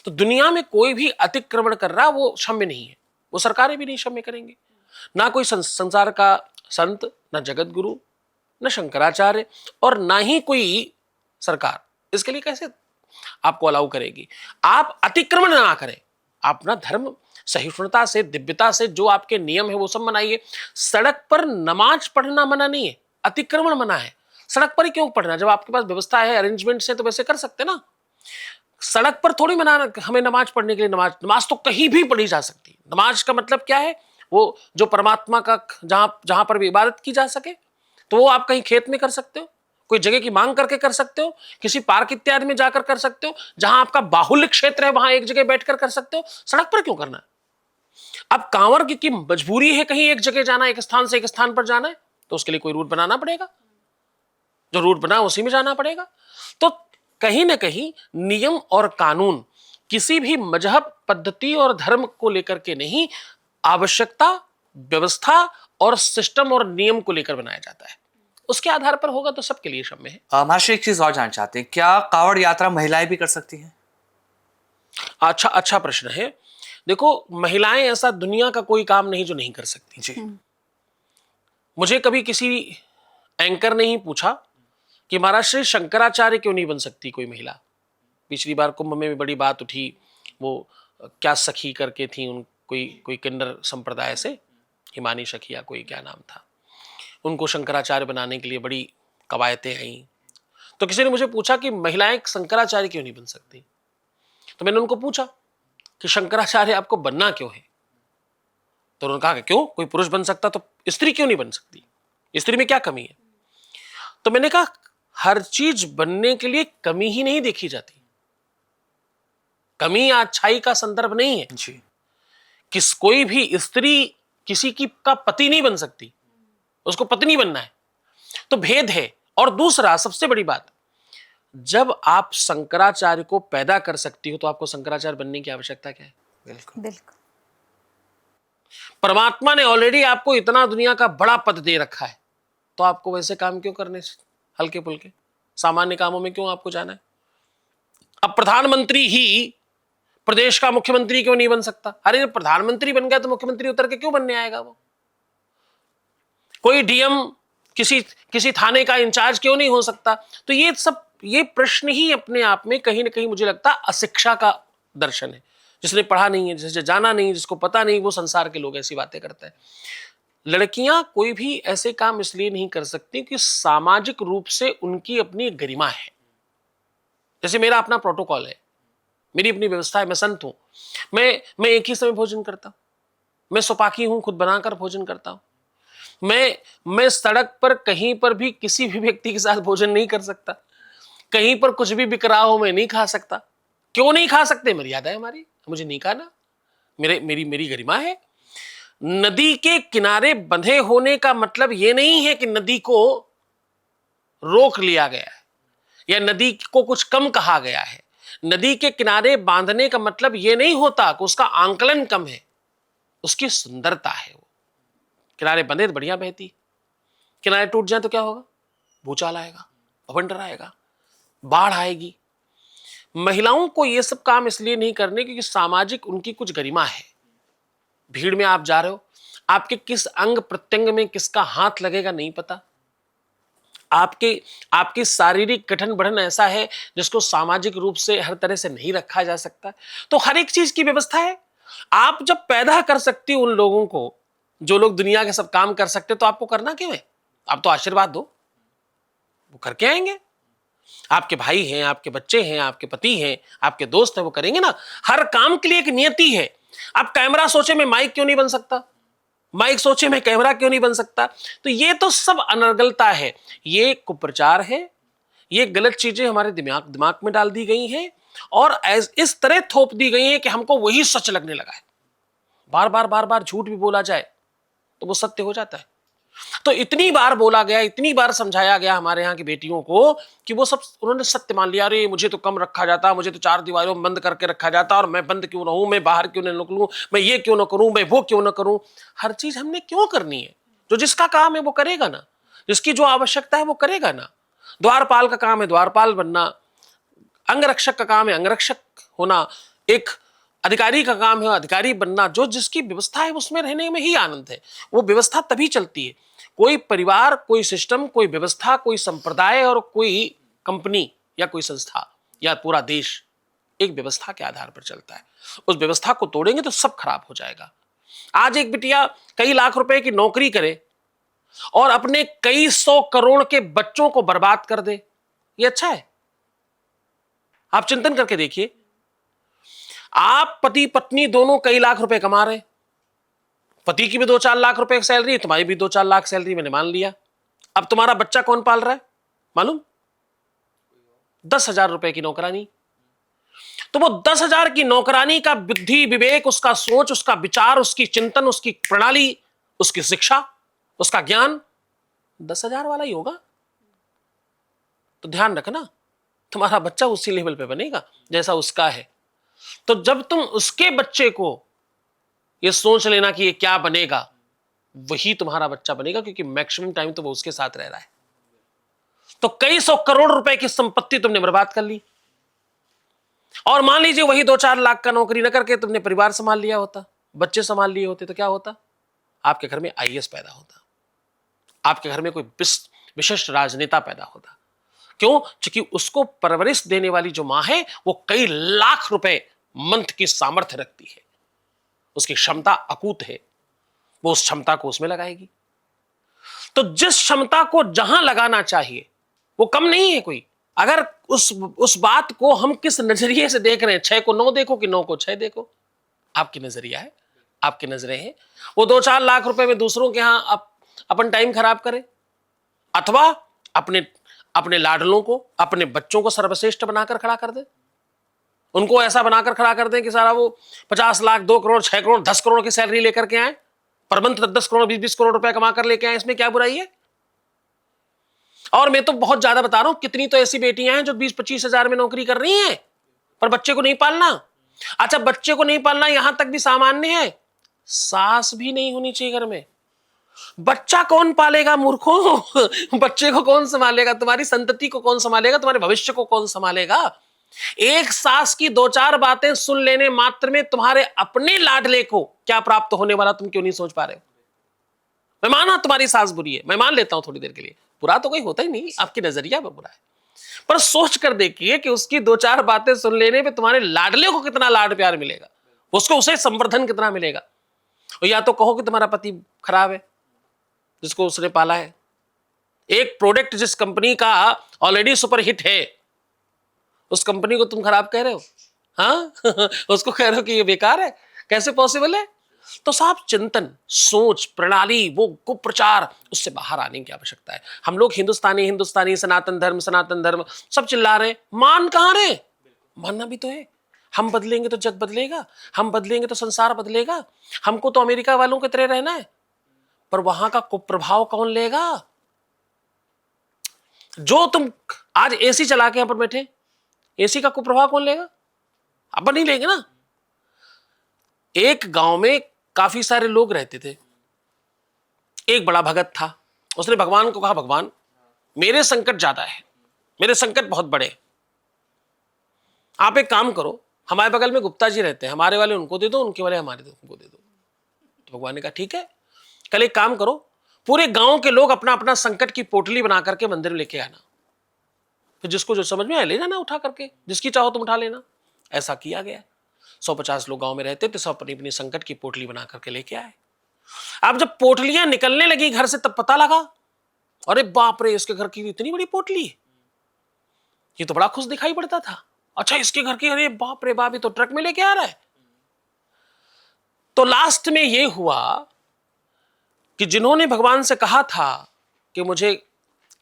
तो दुनिया में कोई भी अतिक्रमण कर रहा वो क्षम्य नहीं है, वो सरकारें भी नहीं क्षम्य करेंगे, ना कोई संसार का संत, ना जगत गुरु, न शंकराचार्य और ना ही कोई सरकार इसके लिए कैसे आपको अलाउ करेगी। आप अतिक्रमण ना करें, अपना धर्म सहिष्णुता से, दिव्यता से, जो आपके नियम है वो सब मनाइए। सड़क पर नमाज पढ़ना मना नहीं है, अतिक्रमण मना है। सड़क पर ही क्यों पढ़ना, जब आपके पास व्यवस्था है, अरेंजमेंट है, तो वैसे कर सकते ना। सड़क पर थोड़ी मना हमें नमाज पढ़ने के लिए। नमाज तो कहीं भी पढ़ी जा सकती है। नमाज का मतलब क्या है? वो जो परमात्मा का जहां पर भी इबादत की जा सके, तो वो आप कहीं खेत में कर सकते हो, कोई जगह की मांग करके कर सकते हो, किसी पार्क इत्यादि में जाकर कर सकते हो, जहां आपका बाहुल्य क्षेत्र है वहां एक जगह बैठकर कर सकते हो। सड़क पर क्यों करना है? अब कांवर की मजबूरी है कहीं एक जगह जाना, एक स्थान से एक स्थान पर जाना है, तो उसके लिए कोई रूट बनाना पड़ेगा, जो रूट बना उसी में जाना पड़ेगा। तो कहीं ना कहीं नियम और कानून किसी भी मजहब, पद्धति और धर्म को लेकर के नहीं, आवश्यकता, व्यवस्था और सिस्टम और नियम को लेकर बनाया जाता है। उसके आधार पर होगा तो सबके लिए क्षम्य है। महाशय एक चीज और जानना चाहते हैं, क्या कांवड़ यात्रा महिलाएं भी कर सकती हैं? अच्छा प्रश्न है। देखो, महिलाएं ऐसा दुनिया का कोई काम नहीं जो नहीं कर सकती। जी। मुझे कभी किसी एंकर ने ही पूछा कि महाराज श्री शंकराचार्य क्यों नहीं बन सकती कोई महिला। पिछली बार कुंभ में भी बड़ी बात उठी, वो क्या सखी करके थी, उन कोई किन्नर संप्रदाय से, हिमानी सखी या कोई क्या नाम था, उनको शंकराचार्य बनाने के लिए बड़ी कवायतें आई। तो किसी ने मुझे पूछा कि महिलाएं शंकराचार्य क्यों नहीं बन सकती। तो मैंने उनको पूछा कि शंकराचार्य आपको बनना क्यों है। तो उन्होंने कहा कि क्यों, कोई पुरुष बन सकता तो स्त्री क्यों नहीं बन सकती, स्त्री में क्या कमी है। तो मैंने कहा हर चीज बनने के लिए कमी ही नहीं देखी जाती, कमी या अच्छाई का संदर्भ नहीं है। जी। कोई भी स्त्री किसी की का पति नहीं बन सकती, उसको पत्नी बनना है, तो भेद है। और दूसरा सबसे बड़ी बात, जब आप शंकराचार्य को पैदा कर सकती हो तो आपको शंकराचार्य बनने की आवश्यकता क्या है? बिल्कुल बिल्कुल। परमात्मा ने ऑलरेडी आपको इतना दुनिया का बड़ा पद दे रखा है, तो आपको वैसे काम क्यों करने, हल्के फुल्के सामान्य कामों में क्यों आपको जाना है? अब प्रधानमंत्री ही प्रदेश का मुख्यमंत्री क्यों नहीं बन सकता? अरे प्रधानमंत्री बन गया तो मुख्यमंत्री उतर के क्यों बनने आएगा? वो कोई डीएम किसी थाने का इंचार्ज क्यों नहीं हो सकता? तो ये प्रश्न ही अपने आप में कहीं ना कहीं मुझे लगता है अशिक्षा का दर्शन है। जिसने पढ़ा नहीं है, जिसे जाना नहीं, जिसको पता नहीं, वो संसार के लोग ऐसी बातें करते हैं। लड़कियां कोई भी ऐसे काम इसलिए नहीं कर सकती कि सामाजिक रूप से उनकी अपनी गरिमा है। जैसे मेरा अपना प्रोटोकॉल है, मेरी अपनी व्यवस्था है, मैं संत हूं, मैं एक ही समय भोजन करता हूं, मैं सोपाकी हूं, खुद बनाकर भोजन करता हूं। मैं सड़क पर कहीं पर भी किसी भी व्यक्ति के साथ भोजन नहीं कर सकता, कहीं पर कुछ भी बिक रहा हो मैं नहीं खा सकता। क्यों नहीं खा सकते? मर्यादा है हमारी, मुझे नहीं खाना, मेरी गरिमा है। नदी के किनारे बंधे होने का मतलब यह नहीं है कि नदी को रोक लिया गया है या नदी को कुछ कम कहा गया है। नदी के किनारे बांधने का मतलब यह नहीं होता कि उसका आंकलन कम है, उसकी सुंदरता है। वो किनारे बंधे तो बढ़िया बहती, किनारे टूट जाए तो क्या होगा? भूचाल आएगा, भवंडर आएगा, बाढ़ आएगी। महिलाओं को यह सब काम इसलिए नहीं करने क्योंकि सामाजिक उनकी कुछ गरिमा है। भीड़ में आप जा रहे हो, आपके किस अंग प्रत्यंग में किसका हाथ लगेगा नहीं पता। आपके शारीरिक गठन बढ़न ऐसा है जिसको सामाजिक रूप से हर तरह से नहीं रखा जा सकता। तो हर एक चीज की व्यवस्था है। आप जब पैदा कर सकती हो उन लोगों को जो लोग दुनिया के सब काम कर सकते, तो आपको करना क्यों है? आप तो आशीर्वाद दो, वो करके आएंगे। आपके भाई हैं, आपके बच्चे हैं, आपके पति हैं, आपके दोस्त हैं, वो करेंगे ना। हर काम के लिए एक नियति है। आप कैमरा सोचे मैं माइक क्यों नहीं बन सकता, माइक सोचे मैं कैमरा क्यों नहीं बन सकता। तो ये तो सब अनर्गलता है, ये कुप्रचार है, ये गलत चीजें हमारे दिमाग में डाल दी गई हैं और इस तरह थोप दी गई है कि हमको वही सच लगने लगा है। बार बार झूठ भी बोला जाए तो वो सत्य हो जाता है। तो इतनी बार बोला गया, इतनी बार समझाया गया हमारे यहाँ की बेटियों को कि वो सब उन्होंने सत्य मान लिया। अरे मुझे तो कम रखा जाता, मुझे तो 4 दीवारों में बंद करके रखा जाता, और मैं बंद क्यों रहूं, मैं बाहर क्यों न निकलूं, मैं ये क्यों ना करूं, मैं वो क्यों ना करूं। हर चीज हमने क्यों करनी है? जो जिसका काम है वो करेगा ना, जिसकी जो आवश्यकता है वो करेगा ना। द्वारपाल का काम है द्वारपाल बनना, अंगरक्षक का काम है अंगरक्षक होना, एक अधिकारी का काम है अधिकारी बनना। जो जिसकी व्यवस्था है उसमें रहने में ही आनंद है। वो व्यवस्था तभी चलती है। कोई परिवार, कोई सिस्टम, कोई व्यवस्था, कोई संप्रदाय और कोई कंपनी या कोई संस्था या पूरा देश एक व्यवस्था के आधार पर चलता है। उस व्यवस्था को तोड़ेंगे तो सब खराब हो जाएगा। आज एक बिटिया कई लाख रुपए की नौकरी करे और अपने कई 100 करोड़ के बच्चों को बर्बाद कर दे, ये अच्छा है? आप चिंतन करके देखिए। आप पति पत्नी दोनों कई लाख रुपए कमा रहे, पति की भी 2-4 लाख रुपए की सैलरी है, तुम्हारी भी 2-4 लाख सैलरी, मैंने मान लिया। अब तुम्हारा बच्चा कौन पाल रहा है मालूम? 10,000 रुपए की नौकरानी। तो वो 10,000 की नौकरानी का बुद्धि विवेक, उसका सोच, उसका विचार, उसकी चिंतन, उसकी प्रणाली, उसकी शिक्षा, उसका ज्ञान 10,000 वाला ही होगा। तो ध्यान रखना, तुम्हारा बच्चा उसी लेवल पे बनेगा जैसा उसका है। तो जब तुम उसके बच्चे को ये सोच लेना कि ये क्या बनेगा, वही तुम्हारा बच्चा बनेगा, क्योंकि मैक्सिमम टाइम तो वो उसके साथ रह रहा है। तो कई सौ करोड़ रुपए की संपत्ति तुमने बर्बाद कर ली, और मान लीजिए वही 2-4 लाख का नौकरी न करके तुमने परिवार संभाल लिया होता, बच्चे संभाल लिए होते, तो क्या होता? आपके घर में आईएएस पैदा होता, आपके घर में कोई विशिष्ट राजनेता पैदा होता। क्यों? क्योंकि उसको परवरिश देने वाली जो मां है वो कई लाख रुपए मंथ की सामर्थ्य रखती है, उसकी क्षमता अकूत है, वो उस क्षमता को उसमें लगाएगी। तो जिस क्षमता को जहां लगाना चाहिए वो कम नहीं है कोई। अगर उस बात को हम किस नजरिए से देख रहे हैं, 6 को 9 देखो कि 9 को 6 देखो, आपकी नजरिया है, आपकी नजरें हैं। वो 2-4 लाख रुपए में दूसरों के यहां अपन टाइम खराब करें, अथवा अपने लाडलों को, अपने बच्चों को सर्वश्रेष्ठ बनाकर खड़ा कर दे, उनको ऐसा बनाकर खड़ा कर दें कि सारा वो 50 लाख, 2 करोड़, 6 करोड़, 10 करोड़ की सैलरी लेकर के आए, पर मंथ 10 करोड़, 20 करोड़ रुपए कमा कर लेके आए। इसमें क्या बुराई है? और मैं तो बहुत ज्यादा बता रहा हूं, कितनी तो ऐसी बेटियां हैं जो 20-25 हजार में नौकरी कर रही हैं, पर बच्चे को नहीं पालना। अच्छा, बच्चे को नहीं पालना यहां तक भी सामान्य है, सास भी नहीं होनी चाहिए घर में। बच्चा कौन पालेगा मूर्खों? बच्चे को कौन संभालेगा? तुम्हारी संतति को कौन संभालेगा? तुम्हारे भविष्य को कौन संभालेगा? एक सास की 2-4 बातें सुन लेने मात्र में तुम्हारे अपने लाडले को क्या प्राप्त होने वाला, तुम क्यों नहीं सोच पा रहे हो? मैं माना तुम्हारी सास बुरी है, मैं मान लेता हूं थोड़ी देर के लिए, बुरा तो कोई होता ही नहीं, आपकी नजरिया में बुरा है, पर सोच कर देखिए कि उसकी 2-4 बातें सुन लेने पे तुम्हारे लाडले को कितना लाड प्यार मिलेगा, उसको उसे संवर्धन कितना मिलेगा। और या तो कहो कि तुम्हारा पति खराब है जिसको उसने पाला है। एक प्रोडक्ट जिस कंपनी का ऑलरेडी सुपर हिट है, उस कंपनी को तुम खराब कह रहे हो? हाँ उसको कह रहे हो कि ये बेकार है, कैसे पॉसिबल है? तो साहब, चिंतन, सोच प्रणाली, वो कुप्रचार, उससे बाहर आने की आवश्यकता है। हम लोग हिंदुस्तानी, सनातन धर्म सब चिल्ला रहे हैं, मान कहां रहे? मानना भी तो है। हम बदलेंगे तो जग बदलेगा, हम बदलेंगे तो संसार बदलेगा। हमको तो अमेरिका वालों की तरह रहना है, पर वहां का कुप्रभाव कौन लेगा? जो तुम आज एसी चला के यहां पर बैठे, एसी का कुप्रभाव कौन लेगा? अपन नहीं लेंगे ना। एक गांव में काफी सारे लोग रहते थे। एक बड़ा भगत था, उसने भगवान को कहा, भगवान मेरे संकट ज्यादा है, मेरे संकट बहुत बड़े, आप एक काम करो, हमारे बगल में गुप्ता जी रहते हैं, हमारे वाले उनको दे दो, उनके वाले हमारे उनको दे दो। तो भगवान ने कहा ठीक है, कल एक काम करो, पूरे गांव के लोग अपना अपना संकट की पोटली बना करके मंदिर में लेके आना, फिर जिसको जो समझ में आए ले जाना उठा करके, जिसकी चाहो तुम उठा लेना। ऐसा किया गया। 150 लोग गांव में रहते थे, सब अपनी अपनी संकट की पोटली बना करके लेके आए। अब जब पोटलियां निकलने लगी घर से, तब पता लगा, अरे बाप रे, इसके घर की इतनी बड़ी पोटली, ये तो बड़ा खुश दिखाई पड़ता था। अच्छा, इसके घर की, अरे बाप रे बाप, ये तो ट्रक में लेके आ रहा है। तो लास्ट में ये हुआ कि जिन्होंने भगवान से कहा था कि मुझे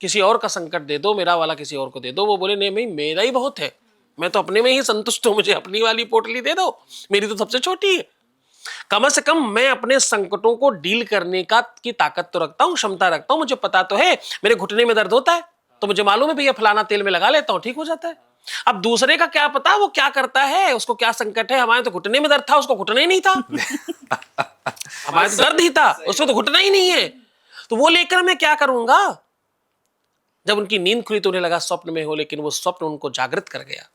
किसी और का संकट दे दो, मेरा वाला किसी और को दे दो, वो बोले नहीं भाई, मेरा ही बहुत है, मैं तो अपने में ही संतुष्ट हूं, मुझे अपनी वाली पोटली दे दो, मेरी तो सबसे छोटी है। कम से कम मैं अपने संकटों को डील करने की ताकत तो रखता हूं, क्षमता रखता हूं। मुझे पता तो है मेरे घुटने में दर्द होता है, तो मुझे मालूम है भैया फलाना तेल में लगा लेता हूं, ठीक हो जाता है। अब दूसरे का क्या पता वो क्या करता है, उसको क्या संकट है। हमारे तो घुटने में दर्द था, उसको घुटना ही नहीं था। हमारे तो दर्द ही था, उसको तो घुटना ही नहीं है। तो वो लेकर मैं क्या करूंगा? जब उनकी नींद खुली तो उन्हें लगा स्वप्न में हो, लेकिन वो स्वप्न उनको जागृत कर गया।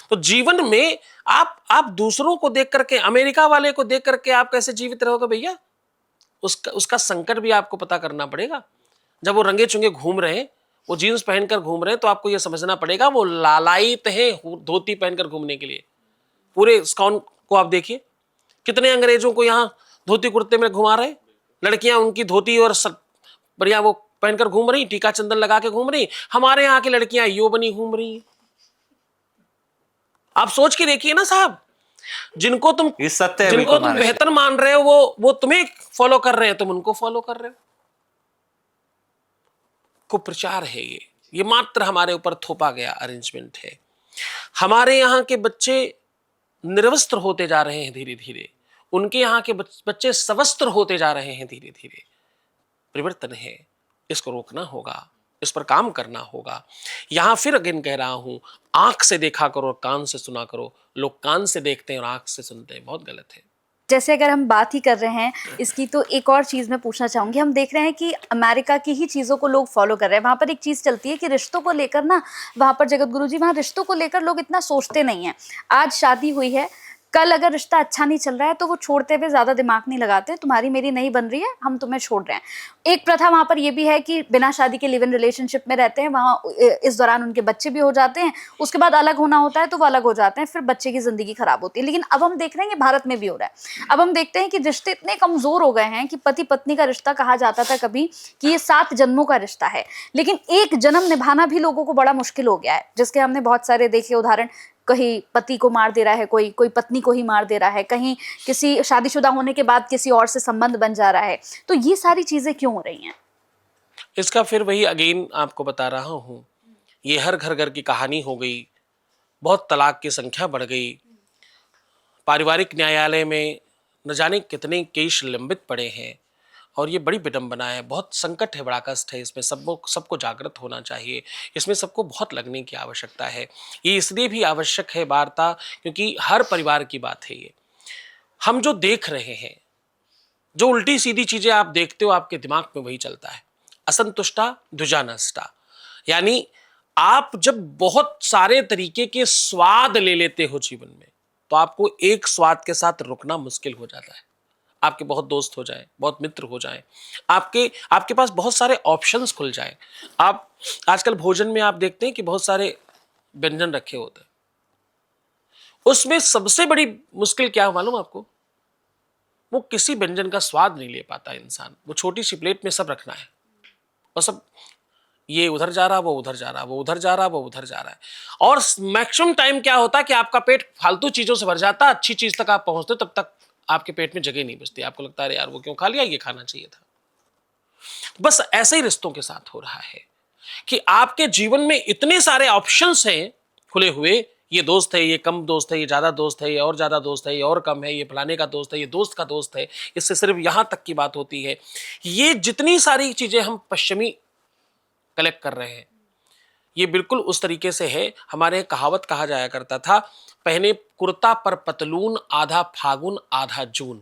तो जीवन में आप दूसरों को देख करके, अमेरिका वाले को देख करके आप कैसे जीवित रहोगे भैया? उसका संकट भी आपको पता करना पड़ेगा। जब वो रंगे चुंगे घूम रहे हैं, वो जीन्स पहनकर घूम रहे हैं, तो आपको यह समझना पड़ेगा वो लालायित है धोती पहनकर घूमने के लिए। पूरे इस्कॉन को आप देखिए, कितने अंग्रेजों को यहाँ धोती कुर्ते में घुमा रहे, लड़कियां उनकी धोती और बढ़िया वो पहनकर घूम रही, टीका चंदन लगा के घूम रही। हमारे यहाँ की लड़कियां यो बनी घूम रही। आप सोच के देखिए ना साहब, जिनको तुम बेहतर मान रहे हो, वो तुम्हें फॉलो कर रहे हैं, तुम उनको फॉलो कर रहे हो। कुप्रचार है ये मात्र हमारे ऊपर थोपा गया अरेंजमेंट है। हमारे यहाँ के बच्चे निर्वस्त्र होते जा रहे हैं धीरे धीरे, उनके यहाँ के बच्चे सवस्त्र होते जा रहे हैं धीरे धीरे। परिवर्तन है, इसको रोकना होगा, इस पर काम करना होगा। यहां फिर अगेन कह रहा हूं, आंख से देखा करो और कान से सुना करो, लोग कान से देखते हैं और आंख से सुनते हैं, बहुत गलत है। जैसे अगर हम बात ही कर रहे हैं इसकी, तो एक और चीज़ मैं पूछना चाहूँगी। हम देख रहे हैं कि अमेरिका की ही चीज़ों को लोग फॉलो कर रहे हैं। वहाँ पर एक चीज़ चलती है कि रिश्तों को लेकर ना, वहाँ पर जगत गुरु जी, वहाँ रिश्तों को लेकर लोग इतना सोचते नहीं हैं। आज शादी हुई है, कल अगर रिश्ता अच्छा नहीं चल रहा है तो वो छोड़ते हुए ज़्यादा दिमाग नहीं लगाते। तुम्हारी मेरी नहीं बन रही है, हम तुम्हें छोड़ रहे हैं। एक प्रथा वहाँ पर ये भी है कि बिना शादी के लिव इन रिलेशनशिप में रहते हैं। वहाँ इस दौरान उनके बच्चे भी हो जाते हैं, उसके बाद अलग होना होता है तो वो अलग हो जाते हैं, फिर बच्चे की ज़िंदगी खराब होती है। लेकिन अब हम देख रहे हैं कि भारत में भी हो रहा है। अब हम देखते हैं कि रिश्ते इतने कमज़ोर हो गए हैं कि पति पत्नी का रिश्ता कहा जाता था कभी कि ये 7 जन्मों का रिश्ता है, लेकिन एक जन्म निभाना भी लोगों को बड़ा मुश्किल हो गया है। जिसके हमने बहुत सारे देखे उदाहरण। कहीं पति को मार दे रहा है, कोई पत्नी को ही मार दे रहा है, कहीं किसी शादीशुदा होने के बाद किसी और से संबंध बन जा रहा है। तो ये सारी चीजें क्यों हो रही हैं? इसका फिर वही अगेन आपको बता रहा हूँ, ये हर घर घर की कहानी हो गई। बहुत तलाक की संख्या बढ़ गई। पारिवारिक न्यायालय में न जाने कितने केस लंबित पड़े हैं, और ये बड़ी विडंबना है। बहुत संकट है, बड़ा कष्ट है। इसमें सबको जागृत होना चाहिए। इसमें सबको बहुत लगने की आवश्यकता है। ये इसलिए भी आवश्यक है वार्ता, क्योंकि हर परिवार की बात है ये। हम जो देख रहे हैं, जो उल्टी सीधी चीजें आप देखते हो, आपके दिमाग में वही चलता है। असंतुष्टा द्विजानष्टा, यानी आप जब बहुत सारे तरीके के स्वाद ले लेते हो जीवन में, तो आपको एक स्वाद के साथ रुकना मुश्किल हो जाता है। आपके बहुत दोस्त हो जाएं, बहुत मित्र हो जाएं, आपके पास बहुत सारे ऑप्शंस खुल जाएं। आप आजकल भोजन में आप देखते हैं कि बहुत सारे व्यंजन रखे होते हैं। उसमें सबसे बड़ी मुश्किल क्या है मालूम आपको? वो किसी व्यंजन का स्वाद नहीं ले पाता इंसान। वो छोटी सी प्लेट में सब रखना है, और सब ये उधर जा रहा, वो उधर जा रहा, वो उधर जा रहा, वो उधर जा रहा है। और मैक्सिमम टाइम क्या होता है कि आपका पेट फालतू चीजों से भर जाता है। अच्छी चीज तक आप पहुंचते तब तक आपके पेट में जगह नहीं बचती। आपको लगता है यार वो क्यों खा लिया, ये खाना चाहिए था। बस ऐसे ही रिश्तों के साथ हो रहा है कि आपके जीवन में इतने सारे ऑप्शंस हैं खुले हुए। ये दोस्त है, ये कम दोस्त है, ये ज्यादा दोस्त है, ये और ज्यादा दोस्त है, ये और कम है, ये फलाने का दोस्त है, ये दोस्त का दोस्त है। इससे सिर्फ यहां तक की बात होती है। ये जितनी सारी चीजें हम पश्चिमी कलेक्ट कर रहे हैं, ये बिल्कुल उस तरीके से है। हमारे कहावत कहा जाया करता था, पहने कुर्ता पर पतलून, आधा फागुन आधा जून।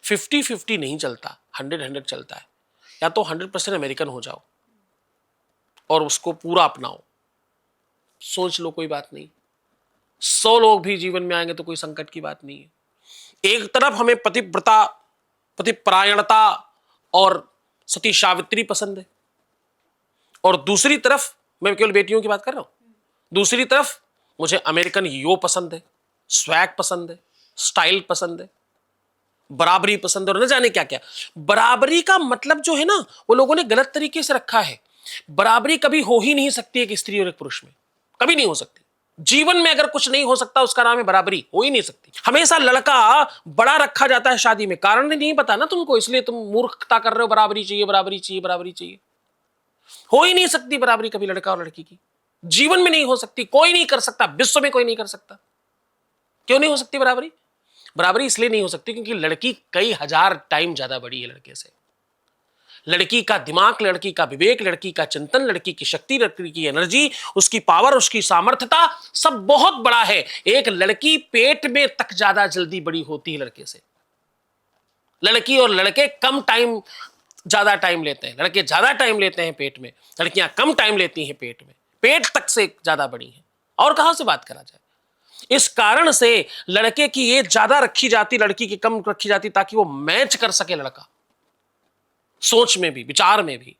50-50 नहीं चलता, 100-100 चलता है। या तो 100% अमेरिकन हो जाओ और उसको पूरा अपनाओ, सोच लो कोई बात नहीं। 100 लोग भी जीवन में आएंगे तो कोई संकट की बात नहीं है। एक तरफ हमें पतिव्रता, पतिपरायणता और सती सावित्री पसंद है, और दूसरी तरफ मैं केवल बेटियों की बात कर रहा हूं, दूसरी तरफ मुझे अमेरिकन यो पसंद है, स्वैग पसंद है, स्टाइल पसंद है, बराबरी पसंद है, और न जाने क्या क्या। बराबरी का मतलब जो है ना, वो लोगों ने गलत तरीके से रखा है। बराबरी कभी हो ही नहीं सकती एक स्त्री और एक पुरुष में, कभी नहीं हो सकती। जीवन में अगर कुछ नहीं हो सकता उसका नाम है बराबरी, हो ही नहीं सकती। हमेशा लड़का बड़ा रखा जाता है शादी में, कारण नहीं पता ना तुमको, इसलिए तुम मूर्खता कर रहे हो। बराबरी चाहिए, बराबरी चाहिए, बराबरी चाहिए। हो ही नहीं सकती बराबरी कभी लड़का और लड़की की, जीवन में नहीं हो सकती। कोई नहीं कर सकता, विश्व में कोई नहीं कर सकता। क्यों नहीं हो सकती बराबरी? बराबरी इसलिए नहीं हो सकती क्योंकि लड़की कई हजार टाइम ज्यादा बड़ी है लड़के से। लड़की का दिमाग, लड़की का विवेक, लड़की का चिंतन, लड़की की शक्ति, लड़की की एनर्जी, उसकी पावर, उसकी सामर्थ्यता सब बहुत बड़ा है। एक लड़की पेट में तक ज्यादा जल्दी बड़ी होती है लड़के से। लड़की और लड़के कम टाइम, ज्यादा टाइम लेते हैं। लड़के ज्यादा टाइम लेते हैं पेट में, लड़कियां कम टाइम लेती हैं पेट में। पेट तक से ज्यादा बड़ी हैं, और कहां से बात करा जाए। इस कारण से लड़के की एज ज्यादा रखी जाती, लड़की की कम रखी जाती, ताकि वो मैच कर सके लड़का, सोच में भी, विचार में भी।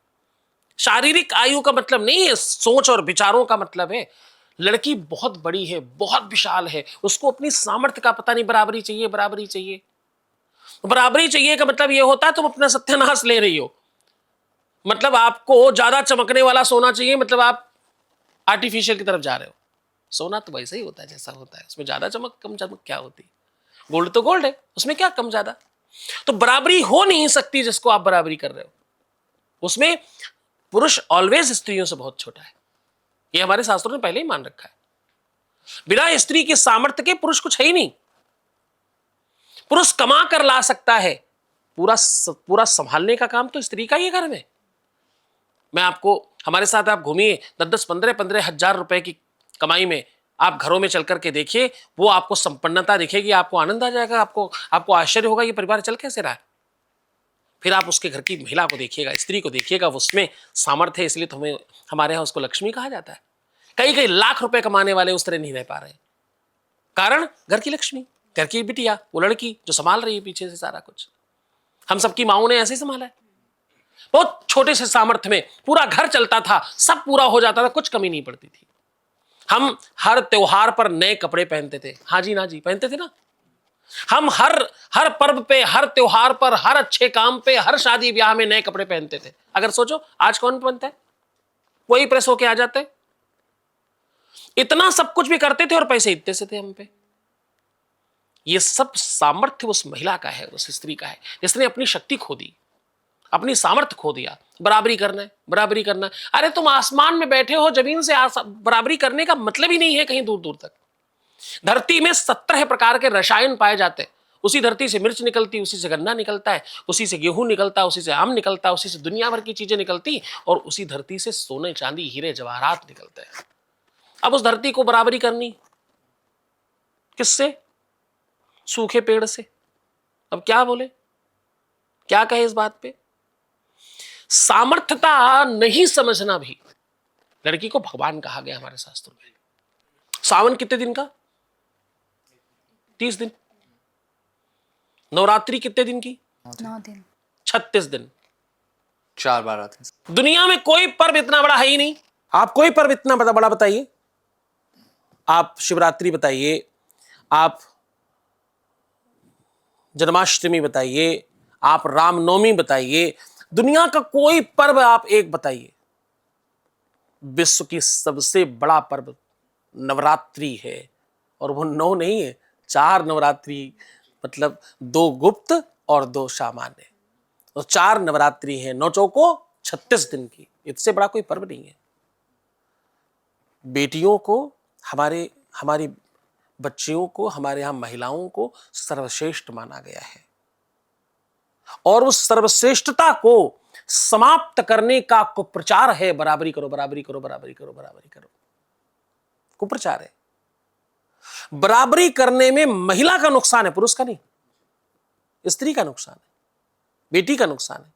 शारीरिक आयु का मतलब नहीं है, सोच और विचारों का मतलब है। लड़की बहुत बड़ी है, बहुत विशाल है, उसको अपनी सामर्थ्य का पता नहीं। बराबरी चाहिए, बराबरी चाहिए। बराबरी चाहिए का मतलब यह होता है तुम अपना सत्यानाश ले रही हो। मतलब आपको ज्यादा चमकने वाला सोना चाहिए, मतलब आप आर्टिफिशियल की तरफ जा रहे हो। सोना तो वैसे ही होता है जैसा होता है, उसमें ज्यादा चमक कम चमक क्या होती है। गोल्ड तो गोल्ड है, उसमें क्या कम ज्यादा। तो बराबरी हो नहीं सकती जिसको आप बराबरी कर रहे हो। उसमें पुरुष ऑलवेज स्त्रियों से बहुत छोटा है, ये हमारे शास्त्रों ने पहले ही मान रखा है। बिना स्त्री के सामर्थ्य के पुरुष कुछ है ही नहीं। पुरुष कमा कर ला सकता है, पूरा संभालने का काम तो स्त्री का ही है घर में। मैं आपको, हमारे साथ आप घूमिए, 10-10, 15-15 हजार रुपए की कमाई में आप घरों में चल करके देखिए, वो आपको संपन्नता दिखेगी, आपको आनंद आ जाएगा, आपको आश्चर्य होगा ये परिवार चल कैसे रहा है। फिर आप उसके घर की महिला को देखिएगा, स्त्री को देखिएगा, उसमें सामर्थ्य है, इसलिए तो हमें हमारे यहाँ उसको लक्ष्मी कहा जाता है। कई कई लाख रुपए कमाने वाले उस तरह नहीं रह पा रहे, कारण घर की लक्ष्मी, घर की बिटिया, वो लड़की जो संभाल रही है पीछे से सारा कुछ। हम सबकी माओं ने ऐसे ही संभाला है। बहुत छोटे से सामर्थ्य में पूरा घर चलता था, सब पूरा हो जाता था, कुछ कमी नहीं पड़ती थी। हम हर त्योहार पर नए कपड़े पहनते थे, हाँ जी ना जी, पहनते थे ना। हम हर पर्व पे, हर त्योहार पर, हर अच्छे काम पे, हर शादी ब्याह में नए कपड़े पहनते थे। अगर सोचो आज कौन पहनता है, वही प्रेस होके आ जाते। इतना सब कुछ भी करते थे और पैसे इतने से थे हम पे। ये सब सामर्थ्य उस महिला का है, उस स्त्री का है, जिसने अपनी शक्ति खो दी, अपनी सामर्थ्य खो दिया। बराबरी करना है, बराबरी करना है। अरे तुम आसमान में बैठे हो, जमीन से बराबरी करने का मतलब ही नहीं है कहीं दूर दूर तक। धरती में 17 प्रकार के रसायन पाए जाते हैं। उसी धरती से मिर्च निकलती, उसी से गन्ना निकलता है, उसी से गेहूं निकलता है, उसी से आम निकलता है, उसी से दुनिया भर की चीजें निकलती, और उसी धरती से सोने चांदी हीरे जवाहरात निकलते हैं। अब उस धरती को बराबरी करनी किससे? सूखे पेड़ से। अब क्या बोले, क्या कहे इस बात पे? सामर्थ्यता नहीं समझना भी, लड़की को भगवान कहा गया हमारे शास्त्रों में। सावन कितने दिन का? 30 दिन। नवरात्रि कितने दिन की? 9 दिन। 36 दिन। 4 बार आते हैं। दुनिया में कोई पर्व इतना बड़ा है ही नहीं। आप कोई पर्व इतना बड़ा बताइए। आप शिवरात्रि बताइए, आप जन्माष्टमी बताइए, आप रामनवमी बताइए, दुनिया का कोई पर्व आप एक बताइए। विश्व की सबसे बड़ा पर्व नवरात्रि है, और वो 9 नहीं है, 4 नवरात्रि, मतलब 2 गुप्त और 2 सामान्य, तो 4 नवरात्रि है, 9 चौको 36 दिन की। इससे बड़ा कोई पर्व नहीं है। बेटियों को, हमारी बच्चियों को, हमारे यहां महिलाओं को सर्वश्रेष्ठ माना गया है, और उस सर्वश्रेष्ठता को समाप्त करने का कुप्रचार है बराबरी करो, बराबरी करो, बराबरी करो, बराबरी करो। कुप्रचार है। बराबरी करने में महिला का नुकसान है, पुरुष का नहीं। स्त्री का नुकसान है, बेटी का नुकसान है।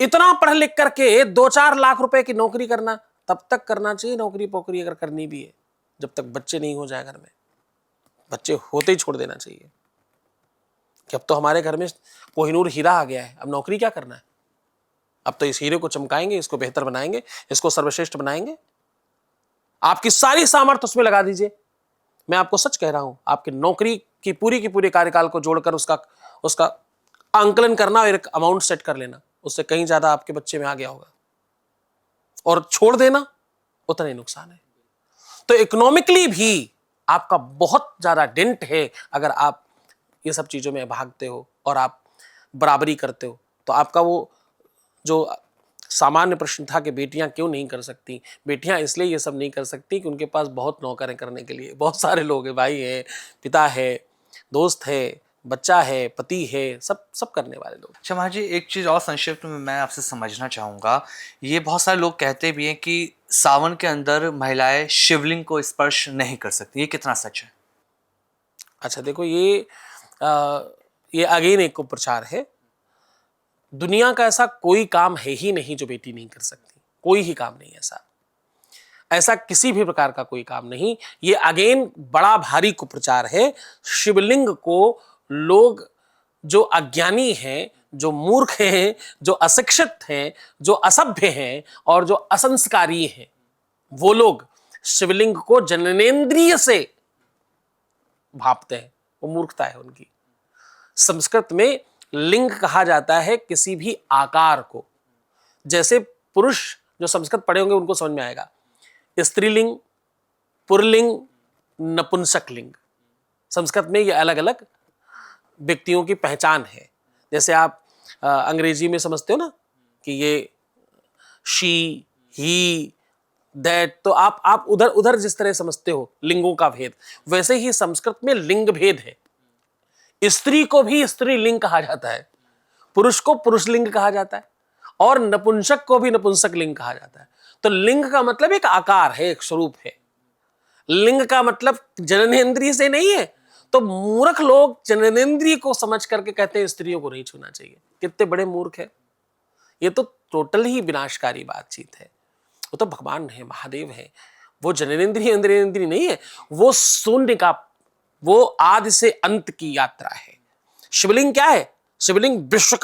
इतना पढ़ लिख करके 2-4 लाख रुपए की नौकरी करना तब तक करना चाहिए, नौकरी पोकरी अगर करनी भी है, जब तक बच्चे नहीं हो जाए घर में। बच्चे होते ही छोड़ देना चाहिए कि अब तो हमारे घर में कोहिनूर हीरा आ गया है, अब नौकरी क्या करना है, अब तो इस हीरे को चमकाएंगे, इसको बेहतर बनाएंगे, इसको सर्वश्रेष्ठ बनाएंगे। आपकी सारी सामर्थ्य उसमें लगा दीजिए। मैं आपको सच कह रहा हूं, आपकी नौकरी की पूरे कार्यकाल को जोड़कर उसका आंकलन करना और एक अमाउंट सेट कर लेना, उससे कहीं ज्यादा आपके बच्चे में आ गया होगा, और छोड़ देना उतना ही नुकसान है। तो इकोनॉमिकली भी आपका बहुत ज्यादा डेंट है अगर आप ये सब चीजों में भागते हो और आप बराबरी करते हो। तो आपका वो जो सामान्य प्रश्न था कि बेटियां क्यों नहीं कर सकती, बेटियां इसलिए ये सब नहीं कर सकती कि उनके पास बहुत नौकर हैं करने के लिए, बहुत सारे लोग हैं, भाई हैं, पिता है, दोस्त है, बच्चा है, पति है, सब करने वाले लोग। अच्छा माँ जी, एक चीज़ और संक्षिप्त में मैं आपसे समझना चाहूँगा। ये बहुत सारे लोग कहते भी हैं कि सावन के अंदर महिलाएं शिवलिंग को स्पर्श नहीं कर सकती, ये कितना सच है? अच्छा देखो, ये अगेन एक कुप्रचार है। दुनिया का ऐसा कोई काम है ही नहीं जो बेटी नहीं कर सकती, कोई ही काम नहीं ऐसा किसी भी प्रकार का कोई काम नहीं। ये अगेन बड़ा भारी कुप्रचार है। शिवलिंग को लोग जो अज्ञानी हैं, जो मूर्ख हैं, जो अशिक्षित हैं, जो असभ्य हैं और जो असंस्कारी हैं, वो लोग शिवलिंग को जननेंद्रिय से भापते हैं। वो मूर्खता है उनकी। संस्कृत में लिंग कहा जाता है किसी भी आकार को। जैसे पुरुष जो संस्कृत पढ़े होंगे उनको समझ में आएगा, स्त्रीलिंग, पुरलिंग, नपुंसक लिंग। संस्कृत में ये अलग अलग व्यक्तियों की पहचान है। जैसे आप अंग्रेजी में समझते हो ना कि ये शी, ही, दैट, तो आप उधर उधर जिस तरह समझते हो लिंगों का भेद, वैसे ही संस्कृत में लिंग भेद है। स्त्री को भी स्त्रीलिंग कहा जाता है, पुरुष को पुरुष लिंग कहा जाता है, और नपुंसक को भी नपुंसक लिंग कहा जाता है। तो लिंग का मतलब एक आकार है, एक स्वरूप है। लिंग का मतलब जननेंद्रिय से नहीं है। तो मूर्ख लोग जननेंद्रिय को समझ करके कहते हैं स्त्रियों को नहीं छूना चाहिए। कितने बड़े मूर्ख है। ये तो टोटल ही विनाशकारी बातचीत है। वो तो भगवान है, महादेव है, वो जननेंद्रिय इंद्रिय नहीं है, वो शून्य का, वो आदि से अंत की यात्रा है। शिवलिंग क्या है? शिवलिंग विश्व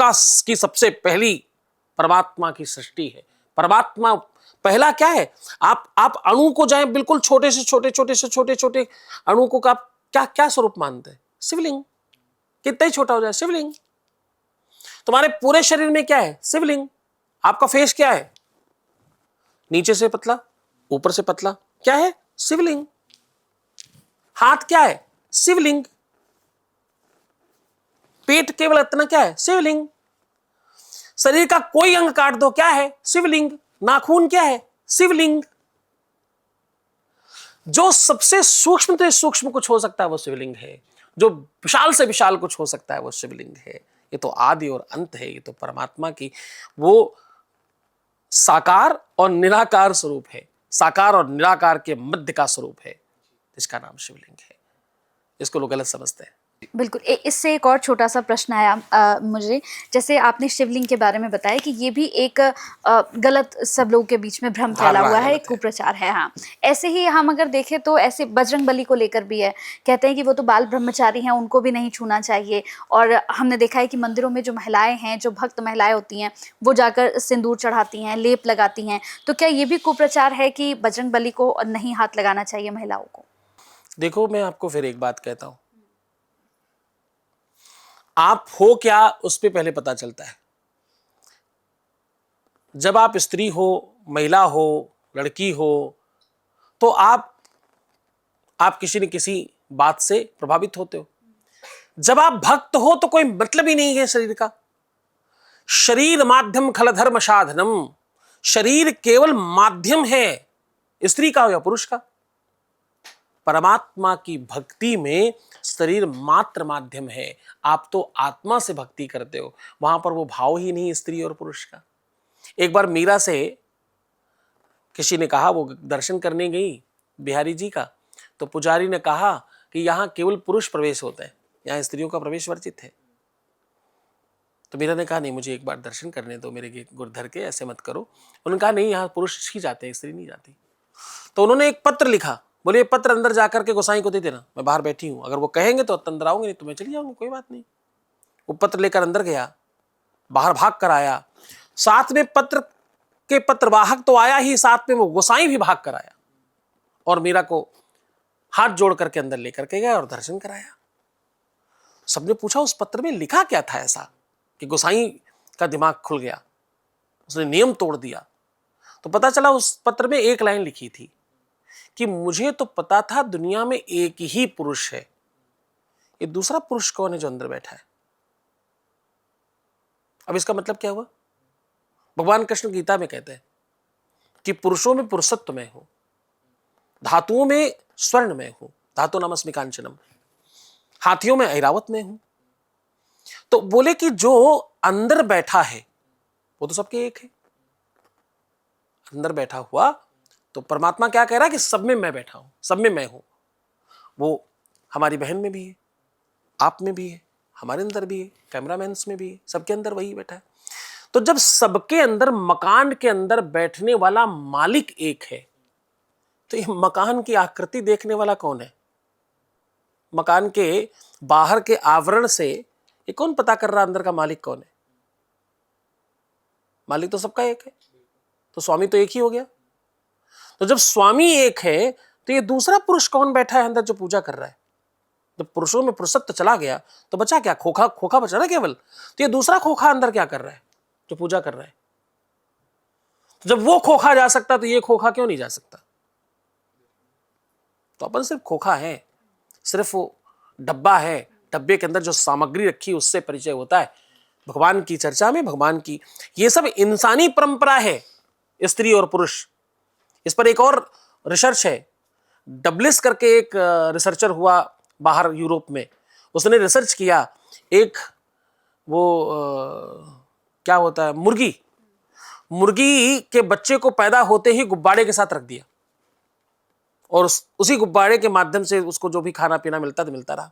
की सबसे पहली परमात्मा की सृष्टि है। परमात्मा पहला क्या है? आप अणु को जाएं, बिल्कुल छोटे से छोटे अणु को आप क्या क्या स्वरूप मानते हैं? शिवलिंग। कितना ही छोटा हो जाए, शिवलिंग। तुम्हारे पूरे शरीर में क्या है? शिवलिंग। आपका फेस क्या है? नीचे से पतला, ऊपर से पतला, क्या है? शिवलिंग। हाथ क्या है? शिवलिंग। पेट केवल इतना क्या है? शिवलिंग। शरीर का कोई अंग काट दो, क्या है? शिवलिंग। नाखून क्या है? शिवलिंग। जो सबसे सूक्ष्म से सूक्ष्म कुछ हो सकता है वो शिवलिंग है। जो विशाल से विशाल कुछ हो सकता है वो शिवलिंग है। ये तो आदि और अंत है। ये तो परमात्मा की वो साकार और निराकार स्वरूप है। साकार और निराकार के मध्य का स्वरूप है, इसका नाम शिवलिंग है। इसको लोग गलत समझते हैं। बिल्कुल। इससे एक और छोटा सा प्रश्न आया मुझे। जैसे आपने शिवलिंग के बारे में बताया कि ये भी एक गलत, सब लोगों के बीच में भ्रम फैला हुआ है, एक कुप्रचार है। हाँ, ऐसे ही हम अगर देखें तो ऐसे बजरंगबली को लेकर भी है, कहते हैं कि वो तो बाल ब्रह्मचारी हैं, उनको भी नहीं छूना चाहिए। और हमने देखा है कि मंदिरों में जो महिलाएं हैं, जो भक्त महिलाएं होती हैं, वो जाकर सिंदूर चढ़ाती हैं, लेप लगाती हैं। तो क्या ये भी कुप्रचार है कि बजरंगबली को नहीं हाथ लगाना चाहिए महिलाओं को? देखो, मैं आपको फिर एक बात कहता हूं, आप हो क्या उस पर पहले पता चलता है। जब आप स्त्री हो, महिला हो, लड़की हो, तो आप किसी न किसी बात से प्रभावित होते हो। जब आप भक्त हो तो कोई मतलब ही नहीं है शरीर का। शरीर माध्यम खल धर्म साधनम। शरीर केवल माध्यम है, स्त्री का हो या पुरुष का। परमात्मा की भक्ति में शरीर मात्र माध्यम है। आप तो आत्मा से भक्ति करते हो, वहां पर वो भाव ही नहीं स्त्री और पुरुष का। एक बार मीरा से किसी ने कहा, वो दर्शन करने गई बिहारी जी का, तो पुजारी ने कहा कि यहां केवल पुरुष प्रवेश होता है, यहां स्त्रियों का प्रवेश वर्जित है। तो मीरा ने कहा, नहीं, मुझे एक बार दर्शन करने दो मेरे गुरुधर के, ऐसे मत करो। उन्होंने कहा, नहीं, यहां पुरुष ही जाते हैं, स्त्री नहीं जाती। तो उन्होंने एक पत्र लिखा, बोले ये पत्र अंदर जाकर के गोसाई को दे देना, मैं बाहर बैठी हूं, अगर वो कहेंगे तो अंदर आऊंगी, नहीं तो मैं चली जाऊंगी, कोई बात नहीं। वो पत्र लेकर अंदर गया, बाहर भाग कर आया। साथ में पत्र के पत्रवाहक तो आया ही, साथ में वो गोसाई भी भाग कर आया और मीरा को हाथ जोड़ करके अंदर लेकर के गया और दर्शन कराया। सबने पूछा, उस पत्र में लिखा क्या था ऐसा कि गोसाई का दिमाग खुल गया, उसने नियम तोड़ दिया। तो पता चला उस पत्र में एक लाइन लिखी थी कि मुझे तो पता था दुनिया में एक ही पुरुष है, ये दूसरा पुरुष कौन है जो अंदर बैठा है। अब इसका मतलब क्या हुआ? भगवान कृष्ण गीता में कहते हैं कि पुरुषों में पुरुषत्व में हूं, धातुओं में स्वर्ण में हूं, धातु नामस्मि कांचनम, हाथियों में ऐरावत में हूं। तो बोले कि जो अंदर बैठा है वो तो सबके एक है। अंदर बैठा हुआ तो परमात्मा क्या कह रहा है कि सब में मैं बैठा हूं, सब में मैं हूं। वो हमारी बहन में भी है, आप में भी है, हमारे अंदर भी है, कैमरामैन में भी है, सबके अंदर वही बैठा है। तो जब सबके अंदर, मकान के अंदर बैठने वाला मालिक एक है, तो ये मकान की आकृति देखने वाला कौन है? मकान के बाहर के आवरण से ये कौन पता कर रहा अंदर का मालिक कौन है? मालिक तो सबका एक है, तो स्वामी तो एक ही हो गया। तो जब स्वामी एक है तो ये दूसरा पुरुष कौन बैठा है अंदर जो पूजा कर रहा है? जब पुरुषों में पुरुषत्व चला गया तो बचा क्या? खोखा, खोखा बचा ना केवल। तो ये दूसरा खोखा अंदर क्या कर रहा है जो पूजा कर रहा है? तो जब वो खोखा जा सकता तो ये खोखा क्यों नहीं जा सकता? तो अपन सिर्फ खोखा है, सिर्फ वो डब्बा है, डब्बे के अंदर जो सामग्री रखी उससे परिचय होता है। भगवान की चर्चा में, भगवान की, ये सब इंसानी परंपरा है, स्त्री और पुरुष। इस पर एक और रिसर्च है, डबलिस करके एक रिसर्चर हुआ बाहर यूरोप में, उसने रिसर्च किया। एक वो क्या होता है, मुर्गी, मुर्गी के बच्चे को पैदा होते ही गुब्बारे के साथ रख दिया और उसी गुब्बारे के माध्यम से उसको जो भी खाना पीना मिलता था मिलता रहा।